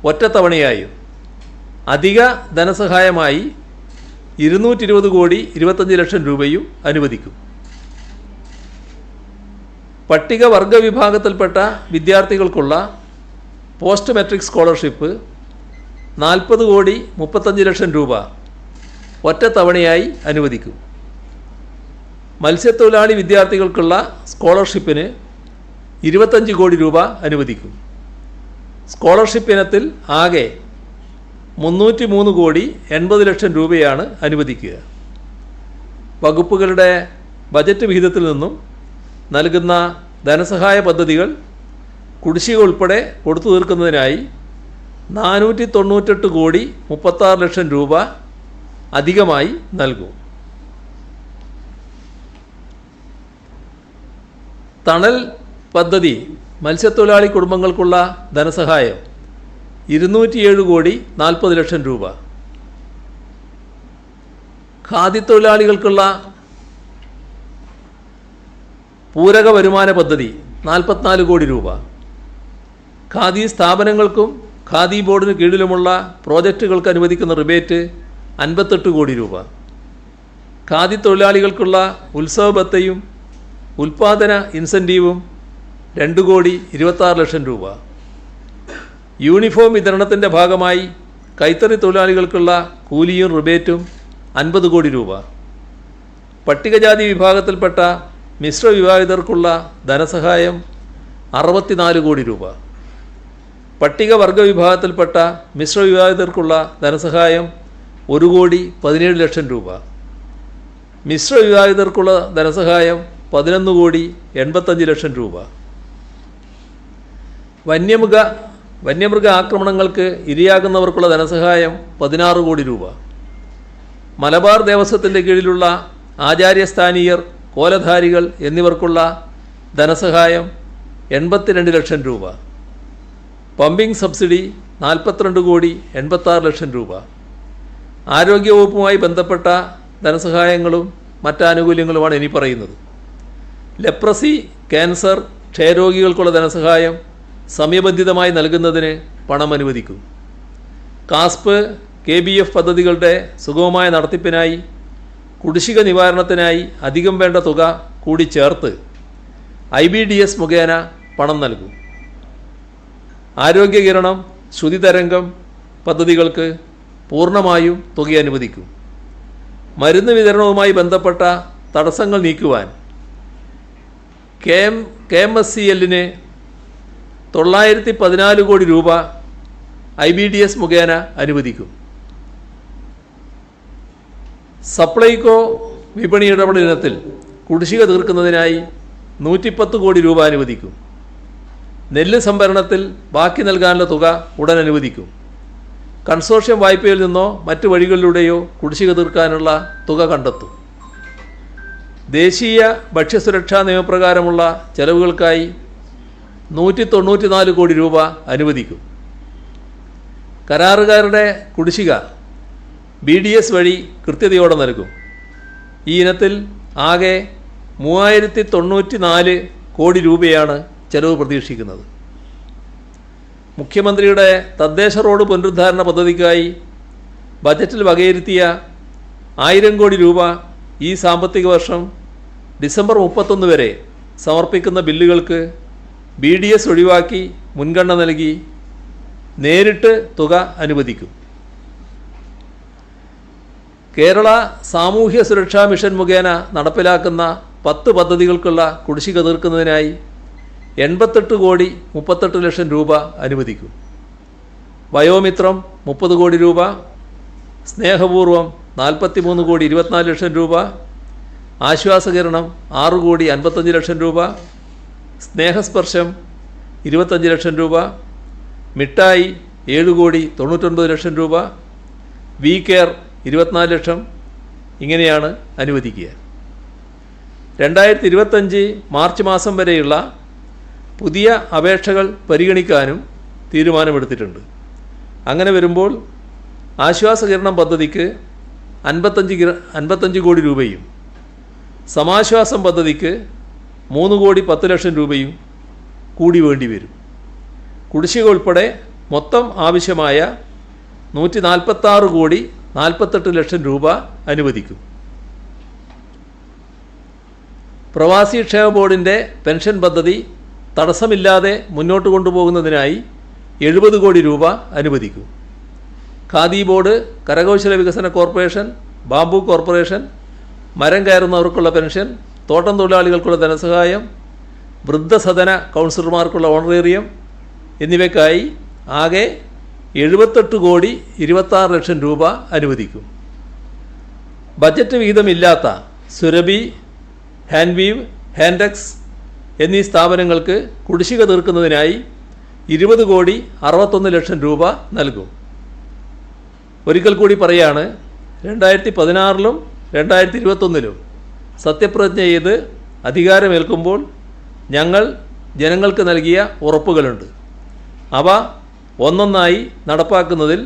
ഒറ്റത്തവണയായും അധിക ധനസഹായമായി 220 കോടി 25 ലക്ഷം രൂപയും അനുവദിക്കും. പട്ടികവർഗ വിഭാഗത്തിൽപ്പെട്ട വിദ്യാർത്ഥികൾക്കുള്ള പോസ്റ്റ് മെട്രിക് സ്കോളർഷിപ്പ് 40 കോടി 35 ലക്ഷം രൂപ ഒറ്റത്തവണയായി അനുവദിക്കും. മത്സ്യത്തൊഴിലാളി വിദ്യാർത്ഥികൾക്കുള്ള സ്കോളർഷിപ്പിന് 25 കോടി രൂപ അനുവദിക്കും. സ്കോളർഷിപ്പ് ഇനത്തിൽ ആകെ 303 കോടി 80 ലക്ഷം രൂപയാണ് അനുവദിക്കുക. വകുപ്പുകളുടെ ബജറ്റ് വിഹിതത്തിൽ നിന്നും നൽകുന്ന ധനസഹായ പദ്ധതികൾ കുടിശ്ശിക ഉൾപ്പെടെ കൊടുത്തു തീർക്കുന്നതിനായി 498 കോടി 36 ലക്ഷം രൂപ അധികമായി നൽകും. തണൽ പദ്ധതി മത്സ്യത്തൊഴിലാളി കുടുംബങ്ങൾക്കുള്ള ധനസഹായം 207 കോടി 40 ലക്ഷം രൂപ. ഖാദിത്തൊഴിലാളികൾക്കുള്ള പൂരക വരുമാന പദ്ധതി 44 കോടി രൂപ. ഖാദി സ്ഥാപനങ്ങൾക്കും ഖാദി ബോർഡിന് കീഴിലുമുള്ള പ്രോജക്റ്റുകൾക്ക് അനുവദിക്കുന്ന റിബേറ്റ് 58 കോടി രൂപ. ഖാദി തൊഴിലാളികൾക്കുള്ള ഉത്സവ ഭത്തയും ഉൽപ്പാദന ഇൻസെൻറ്റീവും 2 കോടി 26 ലക്ഷം രൂപ. യൂണിഫോം വിതരണത്തിൻ്റെ ഭാഗമായി കൈത്തറി തൊഴിലാളികൾക്കുള്ള കൂലിയും റിബേറ്റും 50 കോടി രൂപ. പട്ടികജാതി വിഭാഗത്തിൽപ്പെട്ട മിശ്ര വിവാഹിതർക്കുള്ള ധനസഹായം 64 കോടി രൂപ. പട്ടികവർഗ വിഭാഗത്തിൽപ്പെട്ട മിശ്ര വിവാഹിതർക്കുള്ള ധനസഹായം 1 കോടി 17 ലക്ഷം രൂപ. മിശ്ര വിവാഹിതർക്കുള്ള ധനസഹായം 11 കോടി 85 ലക്ഷം രൂപ. വന്യമൃഗ ആക്രമണങ്ങൾക്ക് ഇരയാകുന്നവർക്കുള്ള ധനസഹായം 16 കോടി രൂപ. മലബാർ ദേവസ്വത്തിൻ്റെ കീഴിലുള്ള ആചാര്യസ്ഥാനീയർ, കോലധാരികൾ എന്നിവർക്കുള്ള ധനസഹായം 82 ലക്ഷം രൂപ. പമ്പിംഗ് സബ്സിഡി 42 കോടി 86 ലക്ഷം രൂപ. ആരോഗ്യവകുപ്പുമായി ബന്ധപ്പെട്ട ധനസഹായങ്ങളും മറ്റാനുകൂല്യങ്ങളുമാണ് ഇനി പറയുന്നത്. ലെപ്രസി, ക്യാൻസർ, ക്ഷയരോഗികൾക്കുള്ള ധനസഹായം സമയബന്ധിതമായി നൽകുന്നതിന് പണം അനുവദിക്കും. കാസ്പ്, KBF പദ്ധതികളുടെ സുഗമമായ നടത്തിപ്പിനായി കുടിശ്ശിക നിവാരണത്തിനായി അധികം വേണ്ട തുക കൂടി ചേർത്ത് IBDS മുഖേന പണം നൽകും. ആരോഗ്യകിരണം, ശ്രുതിതരംഗം പദ്ധതികൾക്ക് പൂർണ്ണമായും തുക അനുവദിക്കും. മരുന്ന് വിതരണവുമായി ബന്ധപ്പെട്ട തടസ്സങ്ങൾ നീക്കുവാൻ KMSCL-ന് 914 കോടി രൂപ IBDS മുഖേന അനുവദിക്കും. സപ്ലൈകോ വിപണി ഇടപെടൽ ഇനത്തിൽ കുടിശ്ശിക തീർക്കുന്നതിനായി 110 കോടി രൂപ അനുവദിക്കും. നെല്ല് സംഭരണത്തിൽ ബാക്കി നൽകാനുള്ള തുക ഉടൻ അനുവദിക്കും. കൺസോർഷ്യം വായ്പയിൽ നിന്നോ മറ്റു വഴികളിലൂടെയോ കുടിശ്ശിക തീർക്കാനുള്ള തുക കണ്ടെത്തും. ദേശീയ ഭക്ഷ്യസുരക്ഷാ നിയമപ്രകാരമുള്ള ചെലവുകൾക്കായി 194 കോടി രൂപ അനുവദിക്കും. കരാറുകാരുടെ കുടിശ്ശിക BDS വഴി കൃത്യതയോടെ നൽകും. ഈ ഇനത്തിൽ ആകെ 3094 കോടി രൂപയാണ് ചെലവ് പ്രതീക്ഷിക്കുന്നത്. മുഖ്യമന്ത്രിയുടെ തദ്ദേശ റോഡ് പുനരുദ്ധാരണ പദ്ധതിക്കായി ബജറ്റിൽ വകയിരുത്തിയ 1000 കോടി രൂപ ഈ സാമ്പത്തിക വർഷം ഡിസംബർ 31 വരെ സമർപ്പിക്കുന്ന ബില്ലുകൾക്ക് BDS ഒഴിവാക്കി മുൻഗണന നൽകി നേരിട്ട് തുക അനുവദിക്കും. കേരള സാമൂഹ്യ സുരക്ഷാ മിഷൻ മുഖേന നടപ്പിലാക്കുന്ന 10 പദ്ധതികൾക്കുള്ള കുടിശ്ശിക തീർക്കുന്നതിനായി 88 കോടി 38 ലക്ഷം രൂപ അനുവദിക്കും. വയോമിത്രം 30 കോടി രൂപ, സ്നേഹപൂർവം 43 കോടി 24 ലക്ഷം രൂപ, ആശ്വാസകിരണം 6 കോടി 55 ലക്ഷം രൂപ, സ്നേഹസ്പർശം 25 ലക്ഷം രൂപ, മിഠായി 7 കോടി 99 ലക്ഷം രൂപ, വി കെയർ 24 ലക്ഷം ഇങ്ങനെയാണ് അനുവദിക്കുക. 2025 മാർച്ച് മാസം വരെയുള്ള പുതിയ അപേക്ഷകൾ പരിഗണിക്കാനും തീരുമാനമെടുത്തിട്ടുണ്ട്. അങ്ങനെ വരുമ്പോൾ ആശ്വാസകിരണം പദ്ധതിക്ക് 55 കോടി രൂപയും സമാശ്വാസം പദ്ധതിക്ക് 3 കോടി 10 ലക്ഷം രൂപയും കൂടി വേണ്ടി വരും. കുടിശ്ശിക ഉൾപ്പെടെ മൊത്തം ആവശ്യമായ 146,48 രൂപ അനുവദിക്കും. പ്രവാസി ക്ഷേമ ബോർഡിൻ്റെ പെൻഷൻ പദ്ധതി തടസ്സമില്ലാതെ മുന്നോട്ട് കൊണ്ടുപോകുന്നതിനായി 70 കോടി രൂപ അനുവദിക്കും. ഖാദി ബോർഡ്, കരകൗശല വികസന കോർപ്പറേഷൻ, ബാംബു കോർപ്പറേഷൻ, മരം കയറുന്നവർക്കുള്ള പെൻഷൻ, തോട്ടം തൊഴിലാളികൾക്കുള്ള ധനസഹായം, വൃദ്ധസദന കൗൺസിലർമാർക്കുള്ള ഓണറേറിയം എന്നിവയ്ക്കായി ആകെ 78,26,00,000 രൂപ അനുവദിക്കും. ബജറ്റ് വിഹിതമില്ലാത്ത സുരഭി, ഹാൻവീവ്, ഹാൻഡെക്സ് എന്നീ സ്ഥാപനങ്ങൾക്ക് കുടിശ്ശിക തീർക്കുന്നതിനായി 20,61,00,000 രൂപ നൽകും. ഒരിക്കൽ കൂടി പറയാണ്, 2016-ലും 2021-ലും സത്യപ്രതിജ്ഞ ചെയ്ത് അധികാരമേൽക്കുമ്പോൾ ഞങ്ങൾ ജനങ്ങൾക്ക് നൽകിയ ഉറപ്പുകളുണ്ട്. അവ ഒന്നൊന്നായി നടപ്പാക്കുന്നതിൽ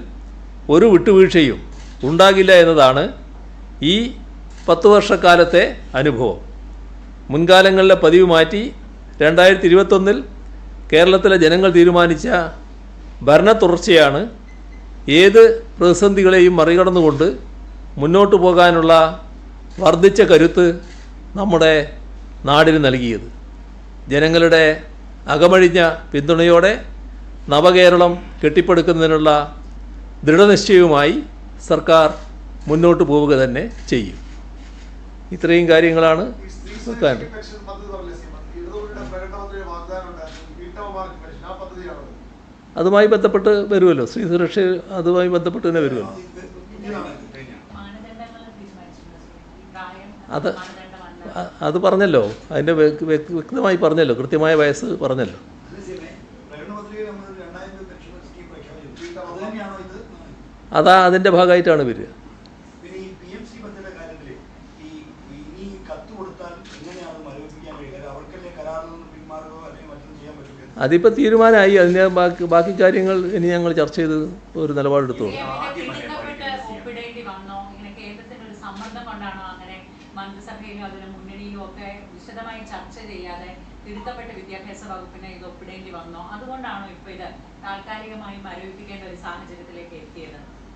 ഒരു വിട്ടുവീഴ്ചയും ഉണ്ടാകില്ല എന്നതാണ് ഈ 10 വർഷക്കാലത്തെ അനുഭവം. മുൻകാലങ്ങളിലെ പതിവ് മാറ്റി 2021-ൽ കേരളത്തിലെ ജനങ്ങൾ തീരുമാനിച്ച ഭരണ തുടർച്ചയാണ് ഏത് പ്രതിസന്ധികളെയും മറികടന്നുകൊണ്ട് മുന്നോട്ട് പോകാനുള്ള വർദ്ധിച്ച കരുത്ത് നമ്മുടെ നാടിന് നൽകിയത്. ജനങ്ങളുടെ അകമഴിഞ്ഞ പിന്തുണയോടെ നവകേരളം കെട്ടിപ്പടുക്കുന്നതിനുള്ള ദൃഢനിശ്ചയവുമായി സർക്കാർ മുന്നോട്ട് പോവുക തന്നെ ചെയ്യും. ഇത്രയും കാര്യങ്ങളാണ് വെക്കാനുള്ളത്. അതുമായി ബന്ധപ്പെട്ട് വരുമല്ലോ, സ്ത്രീ സുരക്ഷ അതുമായി ബന്ധപ്പെട്ട് തന്നെ വരുമല്ലോ. അത് പറഞ്ഞല്ലോ, അതിൻ്റെ വ്യക്തമായി പറഞ്ഞല്ലോ, കൃത്യമായ വയസ്സ് പറഞ്ഞല്ലോ. അതാ അതിൻ്റെ ഭാഗമായിട്ടാണ് വരിക. അതിപ്പോൾ തീരുമാനമായി. അതിൻ്റെ ബാക്കി കാര്യങ്ങൾ ഇനി ഞങ്ങൾ ചർച്ച ചെയ്ത് ഒരു നിലപാടെടുത്തോളൂ.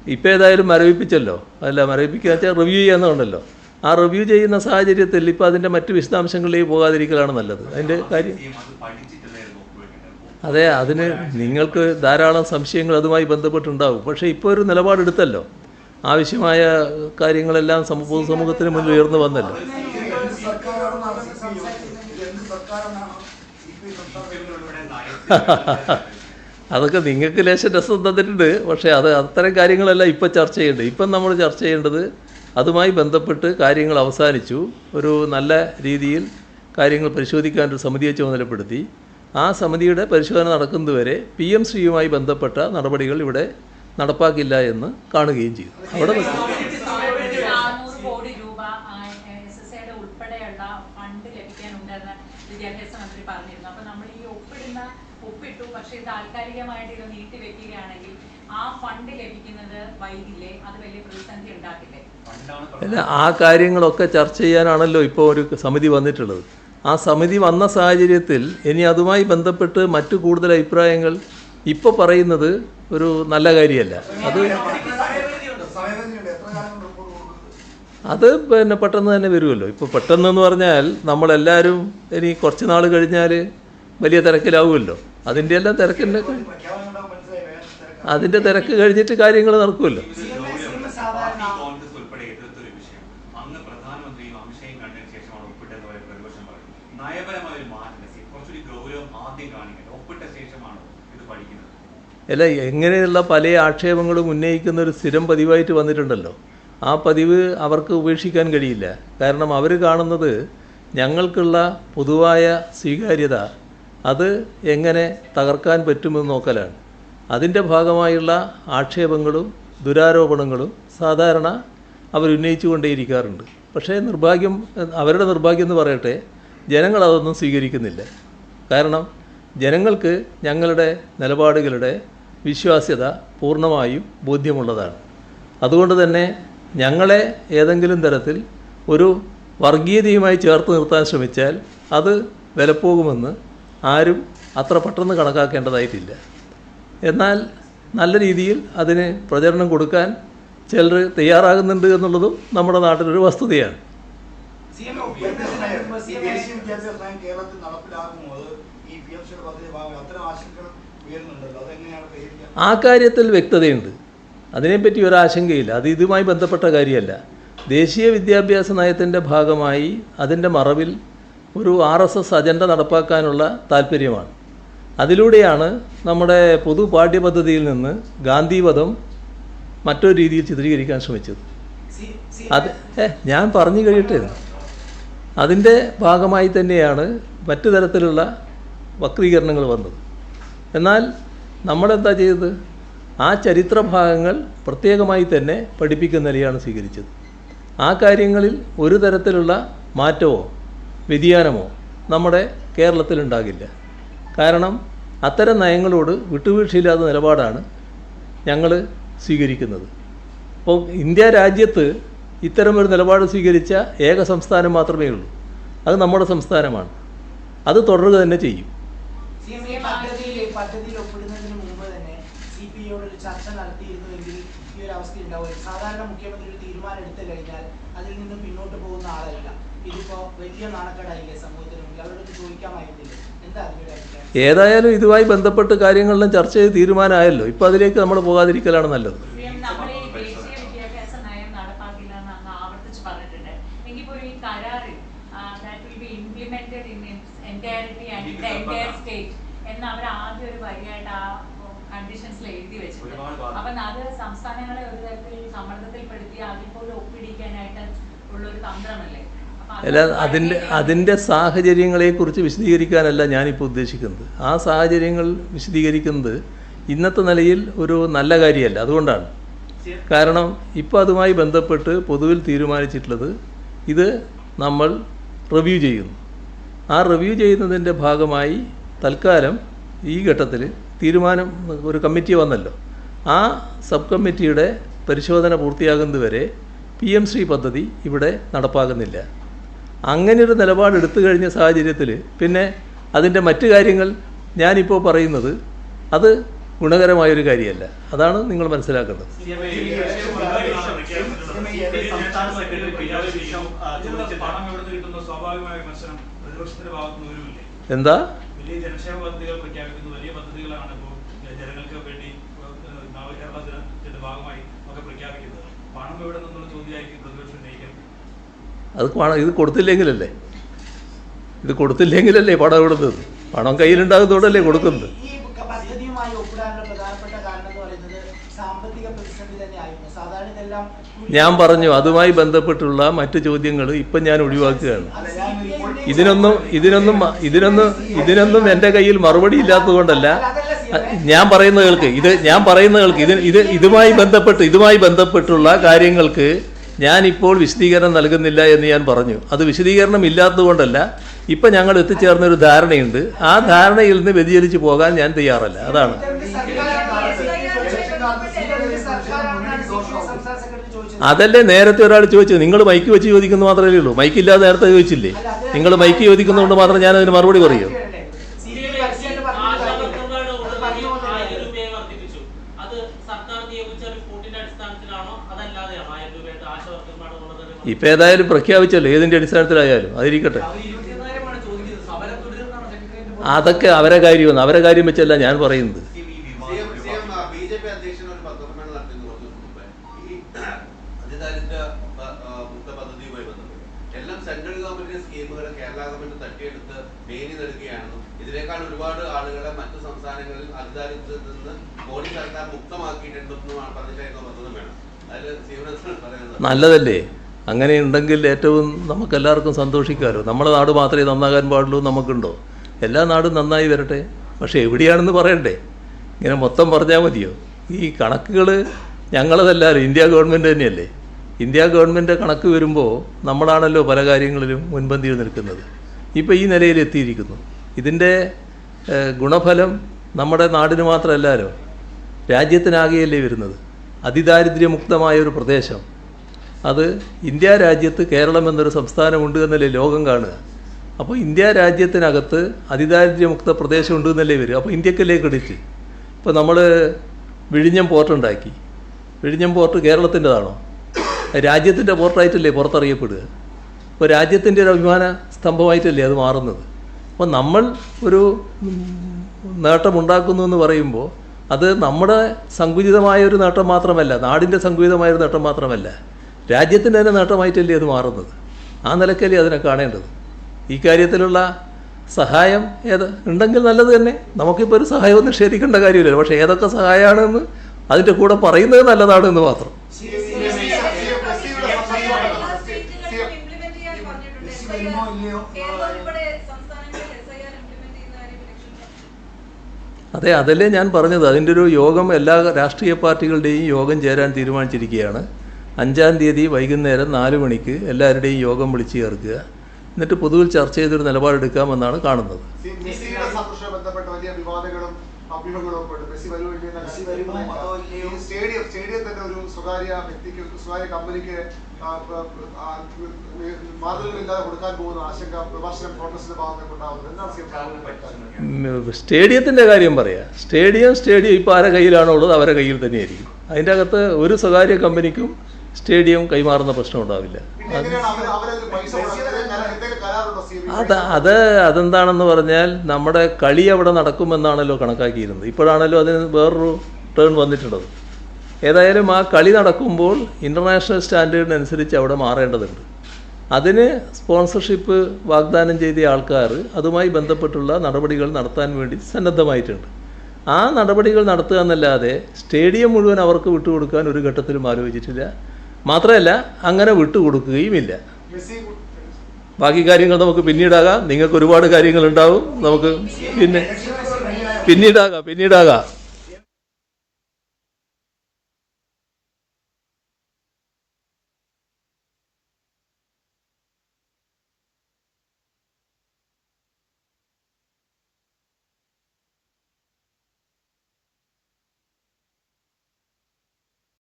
ഇപ്പോൾ ഏതായാലും മരവിപ്പിച്ചല്ലോ, അല്ല മരവിപ്പിക്കുക വെച്ചാൽ റിവ്യൂ ചെയ്യാന്നുണ്ടല്ലോ. ആ റിവ്യൂ ചെയ്യുന്ന സാഹചര്യത്തിൽ ഇപ്പോൾ അതിൻ്റെ മറ്റ് വിശദാംശങ്ങളിലേക്ക് പോകാതിരിക്കലാണ് നല്ലത്. അതിൻ്റെ കാര്യം അതെ, അതിന് നിങ്ങൾക്ക് ധാരാളം സംശയങ്ങൾ അതുമായി ബന്ധപ്പെട്ടുണ്ടാവും. പക്ഷേ ഇപ്പോൾ ഒരു നിലപാടെടുത്തല്ലോ, ആവശ്യമായ കാര്യങ്ങളെല്ലാം പൊതുസമൂഹത്തിന് മുന്നിൽ ഉയർന്നു വന്നല്ലോ. അതൊക്കെ നിങ്ങൾക്ക് ലേശം രസം തന്നിട്ടുണ്ട്. പക്ഷേ അത്തരം കാര്യങ്ങളെല്ലാം ഇപ്പം ചർച്ച ചെയ്യേണ്ടത്. ഇപ്പം നമ്മൾ ചർച്ച ചെയ്യേണ്ടത് അതുമായി ബന്ധപ്പെട്ട് കാര്യങ്ങൾ അവസാനിച്ചു. ഒരു നല്ല രീതിയിൽ കാര്യങ്ങൾ പരിശോധിക്കാനൊരു സമിതിയെ ചുമതലപ്പെടുത്തി. ആ സമിതിയുടെ പരിശോധന നടക്കുന്നതുവരെ PMCയുമായി ബന്ധപ്പെട്ട നടപടികൾ ഇവിടെ നടപ്പാക്കില്ല എന്ന് കാണുകയും ചെയ്തു. അവിടെ അല്ല, ആ കാര്യങ്ങളൊക്കെ ചർച്ച ചെയ്യാനാണല്ലോ ഇപ്പോൾ ഒരു സമിതി വന്നിട്ടുള്ളത്. ആ സമിതി വന്ന സാഹചര്യത്തിൽ ഇനി അതുമായി ബന്ധപ്പെട്ട് മറ്റു കൂടുതൽ അഭിപ്രായങ്ങൾ ഇപ്പോൾ പറയുന്നത് ഒരു നല്ല കാര്യമല്ല. അത് പിന്നെ പെട്ടെന്ന് തന്നെ വരുമല്ലോ. ഇപ്പോൾ പെട്ടെന്നെന്ന് പറഞ്ഞാൽ നമ്മളെല്ലാവരും ഇനി കുറച്ച് നാൾ കഴിഞ്ഞാൽ വലിയ തിരക്കിലാവുമല്ലോ. അതിൻ്റെ എല്ലാം അതിൻ്റെ തിരക്ക് കഴിഞ്ഞിട്ട് കാര്യങ്ങൾ നടക്കുമല്ലോ. അല്ല, എങ്ങനെയുള്ള പല ആക്ഷേപങ്ങളും ഉന്നയിക്കുന്ന ഒരു സ്ഥിരം പതിവായിട്ട് വന്നിട്ടുണ്ടല്ലോ. ആ പതിവ് അവർക്ക് ഉപേക്ഷിക്കാൻ കഴിയില്ല. കാരണം അവർ കാണുന്നത് ഞങ്ങൾക്കുള്ള പൊതുവായ സ്വീകാര്യത അത് എങ്ങനെ തകർക്കാൻ പറ്റുമെന്ന് നോക്കലാണ്. അതിൻ്റെ ഭാഗമായുള്ള ആക്ഷേപങ്ങളും ദുരാരോപണങ്ങളും സാധാരണ അവരുന്നയിച്ചു കൊണ്ടേയിരിക്കാറുണ്ട്. പക്ഷേ അവരുടെ നിർഭാഗ്യം എന്ന് പറയട്ടെ, ജനങ്ങളതൊന്നും സ്വീകരിക്കുന്നില്ല. കാരണം ജനങ്ങൾക്ക് ഞങ്ങളുടെ നിലപാടുകളുടെ വിശ്വാസ്യത പൂർണ്ണമായും ബോധ്യമുള്ളതാണ്. അതുകൊണ്ട് തന്നെ ഞങ്ങളെ ഏതെങ്കിലും തരത്തിൽ ഒരു വർഗീയതയുമായി ചേർത്ത് നിർത്താൻ ശ്രമിച്ചാൽ അത് വിലപ്പോകുമെന്ന് ആരും അത്ര പെട്ടെന്ന് കണക്കാക്കേണ്ടതായിട്ടില്ല. എന്നാൽ നല്ല രീതിയിൽ അതിന് പ്രചരണം കൊടുക്കാൻ ചിലർ തയ്യാറാകുന്നുണ്ട് എന്നുള്ളതും നമ്മുടെ നാട്ടിലൊരു വസ്തുതയാണ്. ആ കാര്യത്തിൽ വ്യക്തതയുണ്ട്, അതിനെപ്പറ്റി ഒരാശങ്കയില്ല. അത് ഇതുമായി ബന്ധപ്പെട്ട കാര്യമല്ല. ദേശീയ വിദ്യാഭ്യാസ നയത്തിൻ്റെ ഭാഗമായി അതിൻ്റെ മറവിൽ ഒരു RSS അജണ്ട നടപ്പാക്കാനുള്ള താല്പര്യമാണ്. അതിലൂടെയാണ് നമ്മുടെ പൊതു പാഠ്യപദ്ധതിയിൽ നിന്ന് ഗാന്ധിവധം മറ്റൊരു രീതിയിൽ ചിത്രീകരിക്കാൻ ശ്രമിച്ചത്. അത് ഞാൻ പറഞ്ഞു കഴിയട്ടെ. അതിൻ്റെ ഭാഗമായി തന്നെയാണ് മറ്റു തരത്തിലുള്ള വക്രീകരണങ്ങൾ വന്നത്. എന്നാൽ നമ്മളെന്താ ചെയ്തത്? ആ ചരിത്ര ഭാഗങ്ങൾ പ്രത്യേകമായി തന്നെ പഠിപ്പിക്കുന്ന നിലയാണ് സ്വീകരിച്ചത്. ആ കാര്യങ്ങളിൽ ഒരു തരത്തിലുള്ള മാറ്റമോ വ്യതിയാനമോ നമ്മുടെ കേരളത്തിലുണ്ടാകില്ല. കാരണം അത്തരം നയങ്ങളോട് വിട്ടുവീഴ്ചയില്ലാത്ത നിലപാടാണ് ഞങ്ങൾ സ്വീകരിക്കുന്നത്. അപ്പോൾ ഇന്ത്യ രാജ്യത്ത് ഇത്തരമൊരു നിലപാട് സ്വീകരിച്ച ഏക സംസ്ഥാനം മാത്രമേ ഉള്ളൂ. അത് നമ്മുടെ സംസ്ഥാനമാണ്. അത് തുടരുക തന്നെ ചെയ്യും. പദ്ധതിയിൽ ഒപ്പിടുന്നതിന് മുമ്പ് തന്നെ CPIയോട് ഒരു ചർച്ച നടത്തിയിരുന്നുവെങ്കിൽ ഈ ഒരു അവസ്ഥ ഉണ്ടാവുക. സാധാരണ മുഖ്യമന്ത്രി ഒരു തീരുമാനം എടുത്തു കഴിഞ്ഞാൽ അതിൽ നിന്ന് പിന്നോട്ട് പോകുന്ന ആളല്ല. ഇതിപ്പോ വലിയ നാണക്കേടായില്ലേ സമൂഹത്തിന് മുന്നിൽ? അവരോട് ചോദിക്കാമായിരുന്നില്ല. എന്താ അതിന്റെ അഭിപ്രായം? ഏതായാലും ഇതുമായി ബന്ധപ്പെട്ട് കാര്യങ്ങളെല്ലാം ചർച്ച ചെയ്ത് തീരുമാനമായല്ലോ. ഇപ്പം അതിലേക്ക് നമ്മൾ പോകാതിരിക്കലാണ് നല്ലത്. അവർ ആദ്യം ഒരു വരിയായിട്ട് ആ കണ്ടീഷൻസിൽ എഴുതി വെച്ചിട്ടുണ്ട്. അപ്പം അത് സംസ്ഥാനങ്ങളെ ഒരു തരത്തിൽ സമ്മർദ്ദത്തിൽപ്പെടുത്തി അതിൽ പോലും ഒപ്പിടിക്കാനായിട്ട് ഉള്ളൊരു തന്ത്രമല്ലേ? അല്ല, അതിൻ്റെ സാഹചര്യങ്ങളെക്കുറിച്ച് വിശദീകരിക്കാനല്ല ഞാനിപ്പോൾ ഉദ്ദേശിക്കുന്നത്. ആ സാഹചര്യങ്ങൾ വിശദീകരിക്കുന്നത് ഇന്നത്തെ നിലയിൽ ഒരു നല്ല കാര്യമല്ല. അതുകൊണ്ടാണ്. കാരണം ഇപ്പോൾ അതുമായി ബന്ധപ്പെട്ട് പൊതുവിൽ തീരുമാനിച്ചിട്ടുള്ളത് ഇത് നമ്മൾ റിവ്യൂ ചെയ്യുന്നു. ആ റിവ്യൂ ചെയ്യുന്നതിൻ്റെ ഭാഗമായി തൽക്കാലം ഈ ഘട്ടത്തിൽ തീരുമാനം ഒരു കമ്മിറ്റി വന്നല്ലോ. ആ സബ് കമ്മിറ്റിയുടെ പരിശോധന പൂർത്തിയാകുന്നതുവരെ PM-ശ്രീ പദ്ധതി ഇവിടെ നടപ്പാക്കുന്നില്ല. അങ്ങനെയൊരു നിലപാട് എടുത്തു കഴിഞ്ഞ സാഹചര്യത്തിൽ പിന്നെ അതിൻ്റെ മറ്റു കാര്യങ്ങൾ ഞാനിപ്പോൾ പറയുന്നത് അത് ഗുണകരമായൊരു കാര്യമല്ല. അതാണ് നിങ്ങൾ മനസ്സിലാക്കേണ്ടത്. എന്താ ജനക്ഷേമ പദ്ധതികൾ പ്രഖ്യാപിക്കുന്നു, വലിയ പദ്ധതികളാണ് ഇപ്പോൾ ജനങ്ങൾക്ക് വേണ്ടി നവകേരളത്തിന്റെ ഭാഗമായി ഒക്കെ പ്രഖ്യാപിക്കുന്നത്. പണം എവിടെ നിന്നുള്ള ചോദ്യമായിരിക്കും പ്രതിപക്ഷം ഉന്നയിക്കുന്നത്. അത് ഇത് കൊടുത്തില്ലെങ്കിലല്ലേ പണം ഇവിടുന്നത്? പണം കയ്യിലുണ്ടാകുന്നതോടല്ലേ കൊടുക്കുന്നത്? ഈ പദ്ധതിയുമായി ഒപ്പിടാനുള്ള പ്രധാനപ്പെട്ട കാരണം എന്ന് പറയുന്നത് സാമ്പത്തിക പ്രതിസന്ധി തന്നെയായിരുന്നു. സാധാരണ ഇതെല്ലാം ഞാൻ പറഞ്ഞു, അതുമായി ബന്ധപ്പെട്ടുള്ള മറ്റു ചോദ്യങ്ങൾ ഇപ്പം ഞാൻ ഒഴിവാക്കുകയാണ്. ഇതിനൊന്നും എൻ്റെ കയ്യിൽ മറുപടി ഇല്ലാത്തതുകൊണ്ടല്ല. ഞാൻ പറയുന്നത് കേൾക്ക്. ഇതുമായി ബന്ധപ്പെട്ടുള്ള കാര്യങ്ങൾക്ക് ഞാനിപ്പോൾ വിശദീകരണം നൽകുന്നില്ല എന്ന് ഞാൻ പറഞ്ഞു. അത് വിശദീകരണം ഇല്ലാത്തതുകൊണ്ടല്ല. ഇപ്പം ഞങ്ങൾ എത്തിച്ചേർന്നൊരു ധാരണയുണ്ട്. ആ ധാരണയിൽ നിന്ന് വ്യതിചലിച്ച് പോകാൻ ഞാൻ തയ്യാറല്ല. അതാണ്. അതല്ലേ നേരത്തെ ഒരാൾ ചോദിച്ചത്. നിങ്ങൾ മൈക്ക് വെച്ച് ചോദിക്കുന്നത് മാത്രമേ ഉള്ളൂ. മൈക്കില്ലാതെ നേരത്തെ ചോദിച്ചില്ലേ? നിങ്ങൾ മൈക്ക് ചോദിക്കുന്നതുകൊണ്ട് മാത്രം ഞാൻ അതിന് മറുപടി പറയൂ. ഇപ്പം ഏതായാലും പ്രഖ്യാപിച്ചല്ലോ, ഏതിൻ്റെ അടിസ്ഥാനത്തിലായാലും അതിരിക്കട്ടെ. അതൊക്കെ അവരെ കാര്യം വെച്ചല്ല ഞാൻ പറയുന്നത്. ഇതിനേക്കാൾ ഒരുപാട് ആളുകളെ മറ്റു സംസ്ഥാനങ്ങളിൽ അതിദാരിദ്ര്യത്തിൽ നിന്ന് മോഡി സർക്കാർ മുക്തമാക്കിയിട്ടുണ്ടെന്ന് പറഞ്ഞിട്ടായിരുന്നു വേണം. അതിൽ നല്ലതല്ലേ? അങ്ങനെയുണ്ടെങ്കിൽ ഏറ്റവും നമുക്കെല്ലാവർക്കും സന്തോഷിക്കാമല്ലോ. നമ്മുടെ നാട് മാത്രമേ നന്നാകാൻ പാടുള്ളൂ നമുക്കുണ്ടോ? എല്ലാ നാടും നന്നായി വരട്ടെ. പക്ഷേ എവിടെയാണെന്ന് പറയണ്ടേ? ഇങ്ങനെ മൊത്തം പറഞ്ഞാൽ മതിയോ? ഈ കണക്കുകൾ ഞങ്ങളതല്ലാലും ഇന്ത്യ ഗവൺമെൻറ് തന്നെയല്ലേ. ഇന്ത്യ ഗവൺമെൻറ് കണക്ക് വരുമ്പോൾ നമ്മളാണല്ലോ പല കാര്യങ്ങളിലും മുൻപന്തിയിൽ നിൽക്കുന്നത്. ഇപ്പോൾ ഈ നിലയിലെത്തിയിരിക്കുന്നു. ഇതിൻ്റെ ഗുണഫലം നമ്മുടെ നാടിന് മാത്രമല്ലല്ലോ, രാജ്യത്തിനാകെയല്ലേ വരുന്നത്. അതിദാരിദ്ര്യമുക്തമായൊരു പ്രദേശം, അത് ഇന്ത്യ രാജ്യത്ത് കേരളം എന്നൊരു സംസ്ഥാനമുണ്ട് എന്നല്ലേ ലോകം കാണുക. അപ്പോൾ ഇന്ത്യ രാജ്യത്തിനകത്ത് അതിദാരിദ്ര്യമുക്ത പ്രദേശം ഉണ്ട് എന്നല്ലേ വരും. അപ്പോൾ ഇന്ത്യക്കല്ലേ ക്രെഡിറ്റ്. ഇപ്പോൾ നമ്മൾ വിഴിഞ്ഞം പോർട്ടുണ്ടാക്കി. വിഴിഞ്ഞം പോർട്ട് കേരളത്തിൻ്റെതാണോ? രാജ്യത്തിൻ്റെ പോർട്ടായിട്ടല്ലേ പുറത്തറിയപ്പെടുക. അപ്പോൾ രാജ്യത്തിൻ്റെ ഒരു അഭിമാന സ്തംഭമായിട്ടല്ലേ അത് മാറുന്നത്. അപ്പോൾ നമ്മൾ ഒരു നേട്ടമുണ്ടാക്കുന്നു എന്ന് പറയുമ്പോൾ അത് നമ്മുടെ സങ്കുചിതമായൊരു നേട്ടം മാത്രമല്ല, നാടിൻ്റെ സങ്കുചിതമായൊരു നേട്ടം മാത്രമല്ല, രാജ്യത്തിൻ്റെ തന്നെ നേട്ടമായിട്ടല്ലേ അത് മാറുന്നത്. ആ നിലക്കല്ലേ അതിനെ കാണേണ്ടത്. ഈ കാര്യത്തിലുള്ള സഹായം ഉണ്ടെങ്കിൽ നല്ലത് തന്നെ. നമുക്കിപ്പോൾ ഒരു സഹായവും നിഷേധിക്കേണ്ട കാര്യമില്ലല്ലോ. പക്ഷേ ഏതൊക്കെ സഹായമാണെന്ന് അതിൻ്റെ കൂടെ പറയുന്നത് നല്ലതാണെന്ന് മാത്രം. അതെ, അതല്ലേ ഞാൻ പറഞ്ഞത്. അതിൻ്റെ ഒരു യോഗം എല്ലാ രാഷ്ട്രീയ പാർട്ടികളുടെയും യോഗം ചേരാൻ തീരുമാനിച്ചിരിക്കുകയാണ്. 5-ാം തീയതി വൈകുന്നേരം 4 മണിക്ക് എല്ലാവരുടെയും യോഗം വിളിച്ചു ചേർക്കുക. എന്നിട്ട് പൊതുവിൽ ചർച്ച ചെയ്തൊരു നിലപാടെടുക്കാമെന്നാണ് കാണുന്നത്. സ്റ്റേഡിയത്തിൻ്റെ കാര്യം പറയാം. സ്റ്റേഡിയം ഇപ്പോൾ ആരുടെ കയ്യിലാണോ ഉള്ളത് അവരുടെ കയ്യിൽ തന്നെയായിരിക്കും. അതിൻ്റെ അകത്ത് ഒരു സ്വകാര്യ കമ്പനിക്കും സ്റ്റേഡിയം പ്രശ്നം ഉണ്ടാവില്ല. അതെന്താണെന്ന് പറഞ്ഞാൽ നമ്മുടെ കളി അവിടെ നടക്കുമെന്നാണല്ലോ കണക്കാക്കിയിരുന്നത്. ഇപ്പോഴാണല്ലോ അതിന് വേറൊരു ടേൺ വന്നിട്ടുള്ളത്. ഏതായാലും ആ കളി നടക്കുമ്പോൾ ഇൻ്റർനാഷണൽ സ്റ്റാൻഡേർഡിനനുസരിച്ച് അവിടെ മാറേണ്ടതുണ്ട്. അതിന് സ്പോൺസർഷിപ്പ് വാഗ്ദാനം ചെയ്ത ആൾക്കാർ അതുമായി ബന്ധപ്പെട്ടുള്ള നടപടികൾ നടത്താൻ വേണ്ടി സന്നദ്ധമായിട്ടുണ്ട്. ആ നടപടികൾ നടത്തുക എന്നല്ലാതെ സ്റ്റേഡിയം മുഴുവൻ അവർക്ക് വിട്ടുകൊടുക്കാൻ ഒരു ഘട്ടത്തിലും ആലോചിച്ചിട്ടില്ല. മാത്രമല്ല അങ്ങനെ വിട്ടുകൊടുക്കുകയുമില്ല. ബാക്കി കാര്യങ്ങൾ നമുക്ക് പിന്നീടാകാം. നിങ്ങൾക്ക് ഒരുപാട് കാര്യങ്ങളുണ്ടാവും. നമുക്ക് പിന്നീടാകാം.